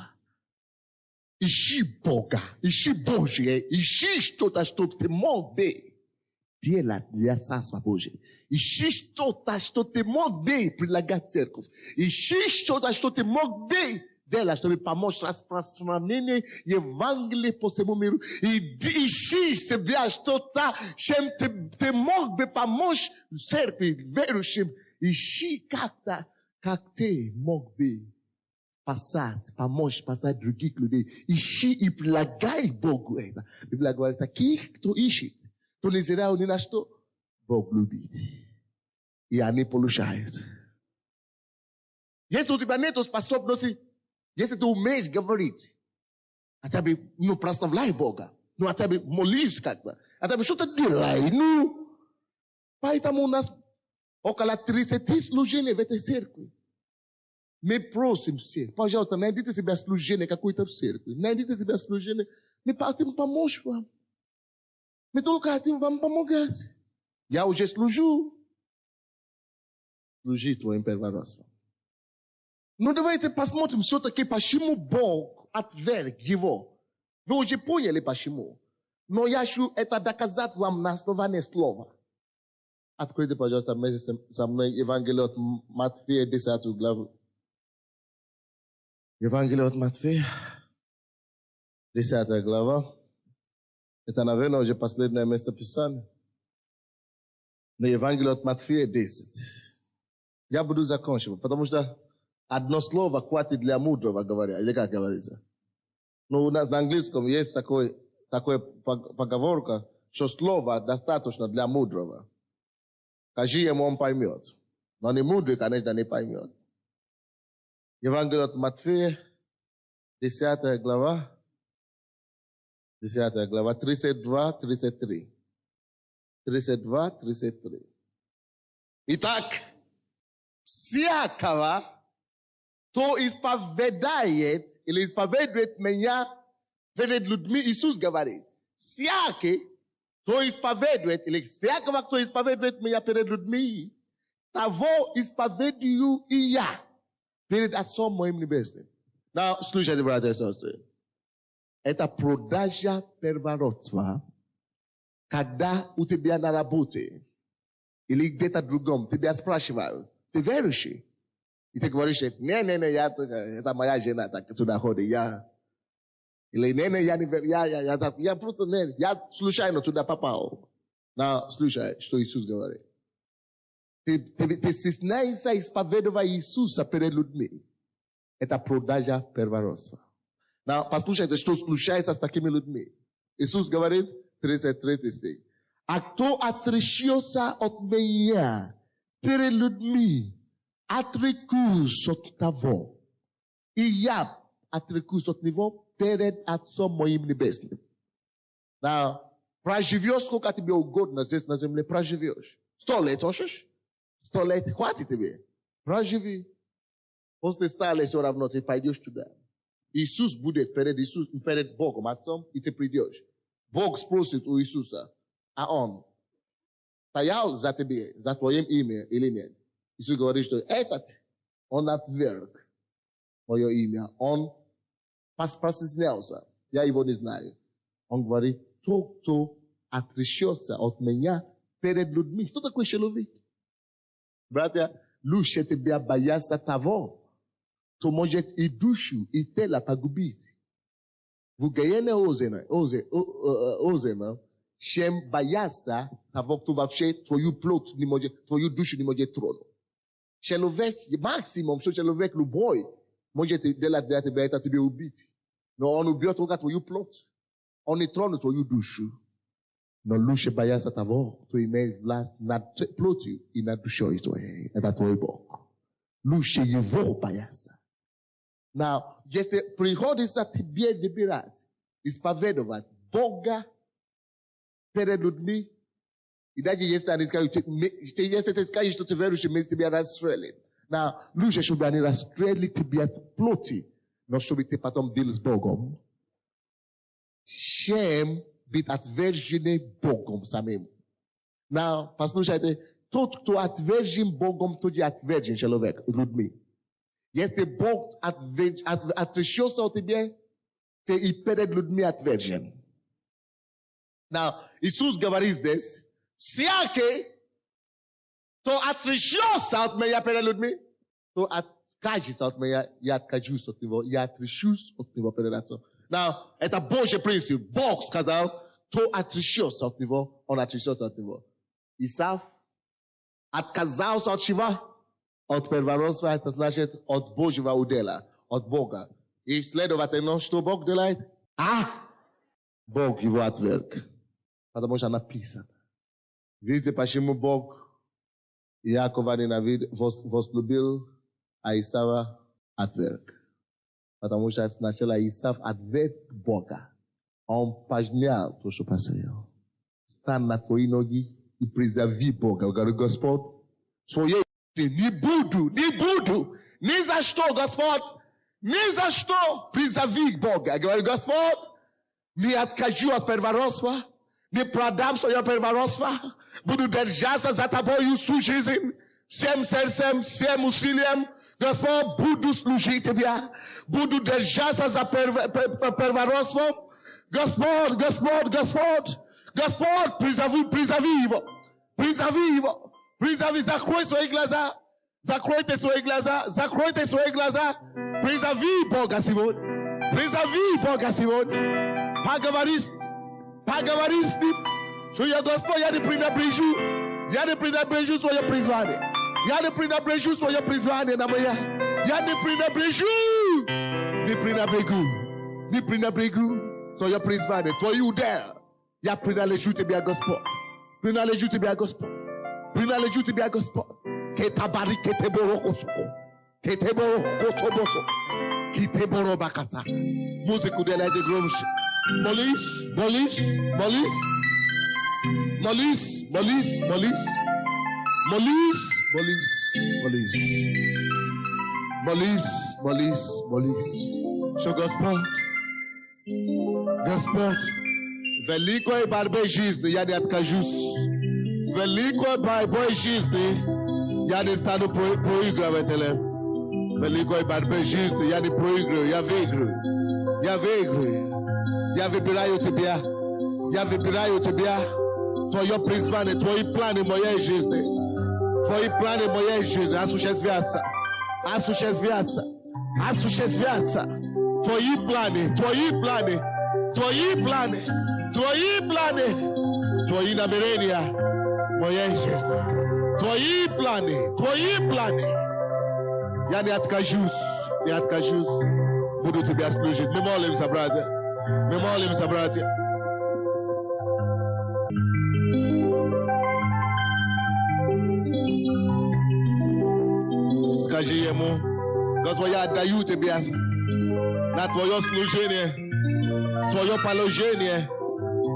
Ищи Бога, ищи Божье, ищи что-то, что ты мог бы делать для Царства Божьего. Ищи что-то, что ты мог бы прилагать церковь. Ищи что-то, что ты мог бы делать, чтобы помочь распространению Евангелия по всему миру. И ищи себя что-то, чем ты мог бы помочь церкви, верующим. Ищи как-то, как ты мог бы помочь спасать других людей. Ищи и прилагай Богу это. Библия говорит, таких, кто ищет, кто не зря ни на что, Бог любит. И они получают. Если у тебя нет способности, если ты умеешь говорить, а тебе, прославляй Бога, а тебе молись как-то, а тебе что-то делай, Поэтому у нас около 30 служений в этой церкви. Мы просим всех, пожалуйста, найдите себе служение какой-то в церкви. Найдите себе служение. Мы хотим помочь вам. Мы только хотим вам помогать. Я уже служу. Служи твоим первородством. Но давайте посмотрим все-таки, почему Бог отверг его. Вы уже поняли, почему. Но я хочу это доказать вам на основании слова. Откройте, пожалуйста, вместе со мной Евангелие от Матфея, 10 главу. Евангелие от Матфея, 10 глава. Это, наверное, уже последнее место Писания. Но Евангелие от Матфея 10. Я буду заканчивать, потому что одно слово хватит для мудрого, говоря. Или как говорится? Ну, у нас на английском есть такая поговорка, что слово достаточно для мудрого. Скажи ему, он поймет. Но не мудрый, конечно, не поймет. Евангелие от Матфея, 10 глава, 32-33. 32-33. Итак, всякого, кто исповедает или исповедует меня перед людьми, Иисус говорит, всякий, кто исповедует, или всякого, кто исповедует меня перед людьми, того исповедую и я перед Отцом моим Небесным. Now, слушайте, братья и сестры. Это продажа первородства, когда у тебя на работе или где-то другом тебя спрашивают, ты верующий? И ты говоришь, не, это моя жена так сюда ходит, или я просто, я случайно туда попал. Но слушай, что Иисус говорит. Ты стесняешься исповедовать Иисуса перед людьми. Это продажа первородства. Послушайте, что случается с такими людьми. Иисус говорит, 33 стих. А кто отречется от меня перед людьми, отрекусь от того. И я отрекусь от него перед Отцом моим Небесным. Проживешь, сколько тебе угодно здесь на земле, проживешь. 100 лет хочешь? 100 лет хватит тебе. Проживи. После 100 лет все равно ты пойдешь туда. Иисус будет перед Богом, Отцом, и ты придешь. Бог спросит у Иисуса, а Он стоял за тебе, за твоим имя или нет? Иисус говорит, что этот, он отверг мое имя. Он постеснялся. Я его не знаю. Он говорит, тот, кто отречется от меня перед людьми. Кто такой человек? Братья, лучше тебе бояться того, кто может и душу, и тело погубить. В гаене озена, чем бояться того, кто вообще твою плоть не может, твою душу не может тронуть. Человек, максимум, что человек любой, может делать тебя это тебе убить. Но он убьет только твою плоть. Он не тронет твою душу. Но лучше бояться того, кто имеет власть над плотью и над душой твоей. Это твой Бог. Лучше его бояться. Now, если приходится тебе выбирать, исповедовать Бога перед людьми, и даже если они скажут, если ты скажешь, что ты верующий, мы тебя расстрелим. Now, лучше, чтобы они расстрелили тебя в плоти, но чтобы ты потом бил с Богом, чем быть отверженный Богом самим. Now, послушайте, тот, кто отвержен Богом, тот и отвержен человек, людьми. Если Бог отречется от тебя, ты и перед людьми отвержен. Now, Иисус говорит здесь, всякий, кто отречется от меня перед людьми, кто откажется от меня, я откажусь от него, я отречусь от него перед Отцом. Now, это Божий принцип. Бог сказал, кто отречется от него, он отречется от него. Исав отказался от чего? От первородства, это значит от Божьего удела, от Бога. И следовательно, что Бог делает? Бог его отверг. Потому что написано. Видите, почему Бог Якова ненавидел, возлюбил, а Исава отверг? Потому что сначала Исав отверг Бога. Он пожнял то, что посеял. Стань на твои ноги и призови Бога. Говорит, Господь, своей не буду, ни за что, Господь, ни за что призови Бога. Говорит, Господь, не откажу от первородства, не продам свое первородство, буду держаться за тобою всю жизнь, всем сердцем, всем усилием. Господь, буду служить тебе, буду держаться за первородством. Господь, призови его, закрой свои глаза, закройте свои глаза, призови Бога сегодня, поговори с ним, что я, Господь, я не пренебрежу свое призвание, Я не пренебрежу свое призвание на моя. Я не пренебрежу. Не пренебрегу. Не пренебрегу свое призвание. Твой удел. Я принадлежу тебе, Господь. Принадлежу тебе, Господь. Принадлежу тебе, Господь. Que tabari que te boroko soko. Que te boroko toboso. Que te borobakata. Músico de Led Grumsh. Molis, molis, molis. Molis, molis, molis. Molis, molis, molis. Molis, molis, molis. Що Господь, Господь, великої борьби жизни я не откажусь. Великої борьби жизни я не стану проигрывателем. Великої борьби жизни я не проиграю, я выиграю. Я выиграю. Я выбираю тебя. Я выбираю тебя. Твое призвание, твои планы моей жизни. Твои планы моей жизни осуществятся. Осуществятся. Осуществятся. Твои планы, твои планы, твои планы, твои планы, твои намерения моей жизни. Твои планы. Я не откажусь, не откажусь. Буду тебя служить. Мы молимся, братья. Мы молимся, братья. Скажи ему, Господь, я отдаю тебе на твое служение, свое положение,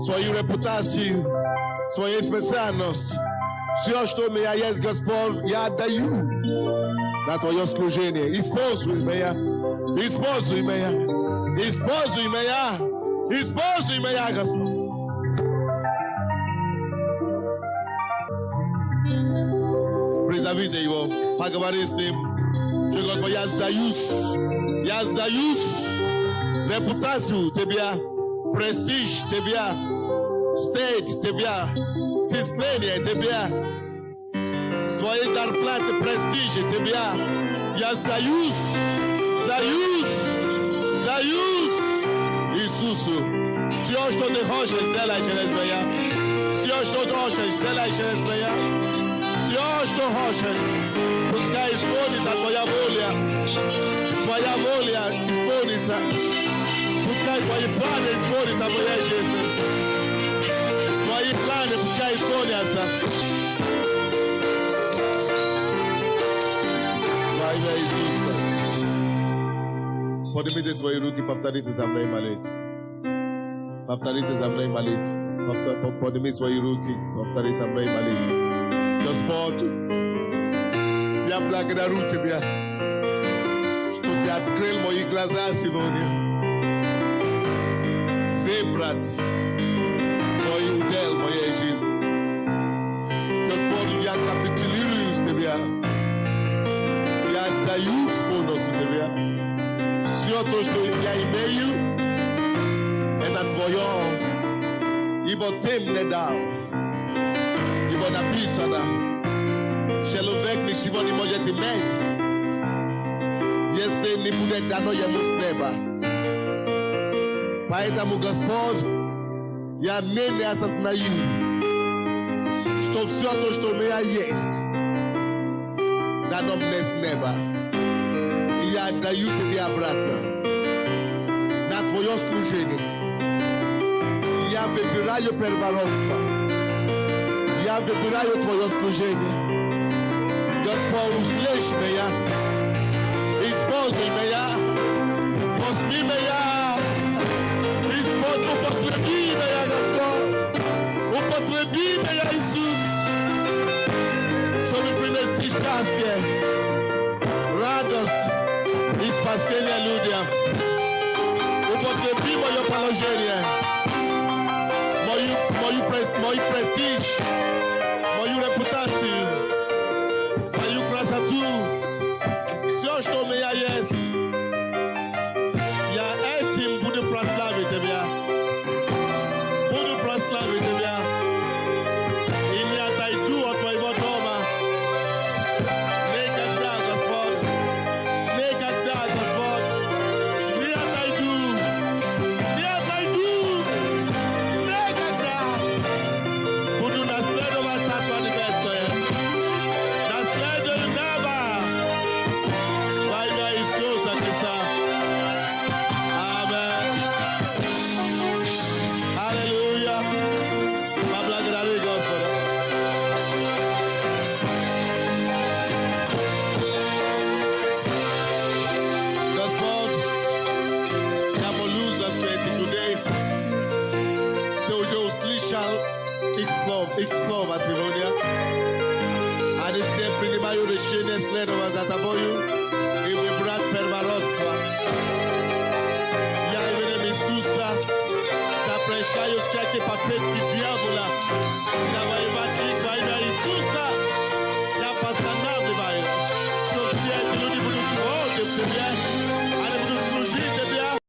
свою репутацию, свою специальность. Все, что у меня есть, Господь, я отдаю на твое служение. Используй меня, используй меня, используй меня, используй меня, Господь. Призовите его, поговори с ним. Что, Господь, я сдаюсь репутацию тебя, престиж тебя, стейдж тебя, системение тебя, свои зарплаты, престижи тебя. Я сдаюсь Иисусу. Все, что ты хочешь, сделай через меня. Все, что ты хочешь, сделай через меня. Все, что хочешь, пускай исполнится твоя воля. Твоя воля исполнится. Пускай твои планы исполнятся в моей жизни. Твои планы пускай исполнятся. Во имя Иисуса. Поднимите свои руки, повторите за мной молитву. Повторите за мной молитву. Подними свои руки, повтори за мной молитву. Господь, я благодарю Тебя, что Ты открыл мои глаза сегодня. Выбрать Твой удел в моей жизни. Господь, я капитулирую с Тебя. Я отдаюсь полностью Тебя. Все то, что я имею, это Твое. Ибо Ты мне дал. Ибо написано, человек ничего не может иметь, если не будет дано ему с неба. Поэтому, Господь, я не осознаю, что все то, что у меня есть, дано мне с неба. И я отдаю тебе обратно на твое служение. Я выбираю первородство. Я выбираю твое служение. Господь, услышь меня. Используй меня. Возьми меня. Господь, употреби меня, Господь. Употреби меня, Иисус. Чтобы принести счастье, радость и спасение людям. Употреби мое положение. Мой престиж, мою репутацию, мою красоту, все, что у меня есть, я этим буду прославить Тебя. Буду прославить Тебя. И не отойду от Твоего дома. Никогда, Господь. Никогда, Господь. Не отойду. Не отойду. Буду наследовать Царство Небесное. Наследую начал их слова сегодня. Они все принимают решение следовать за тобою.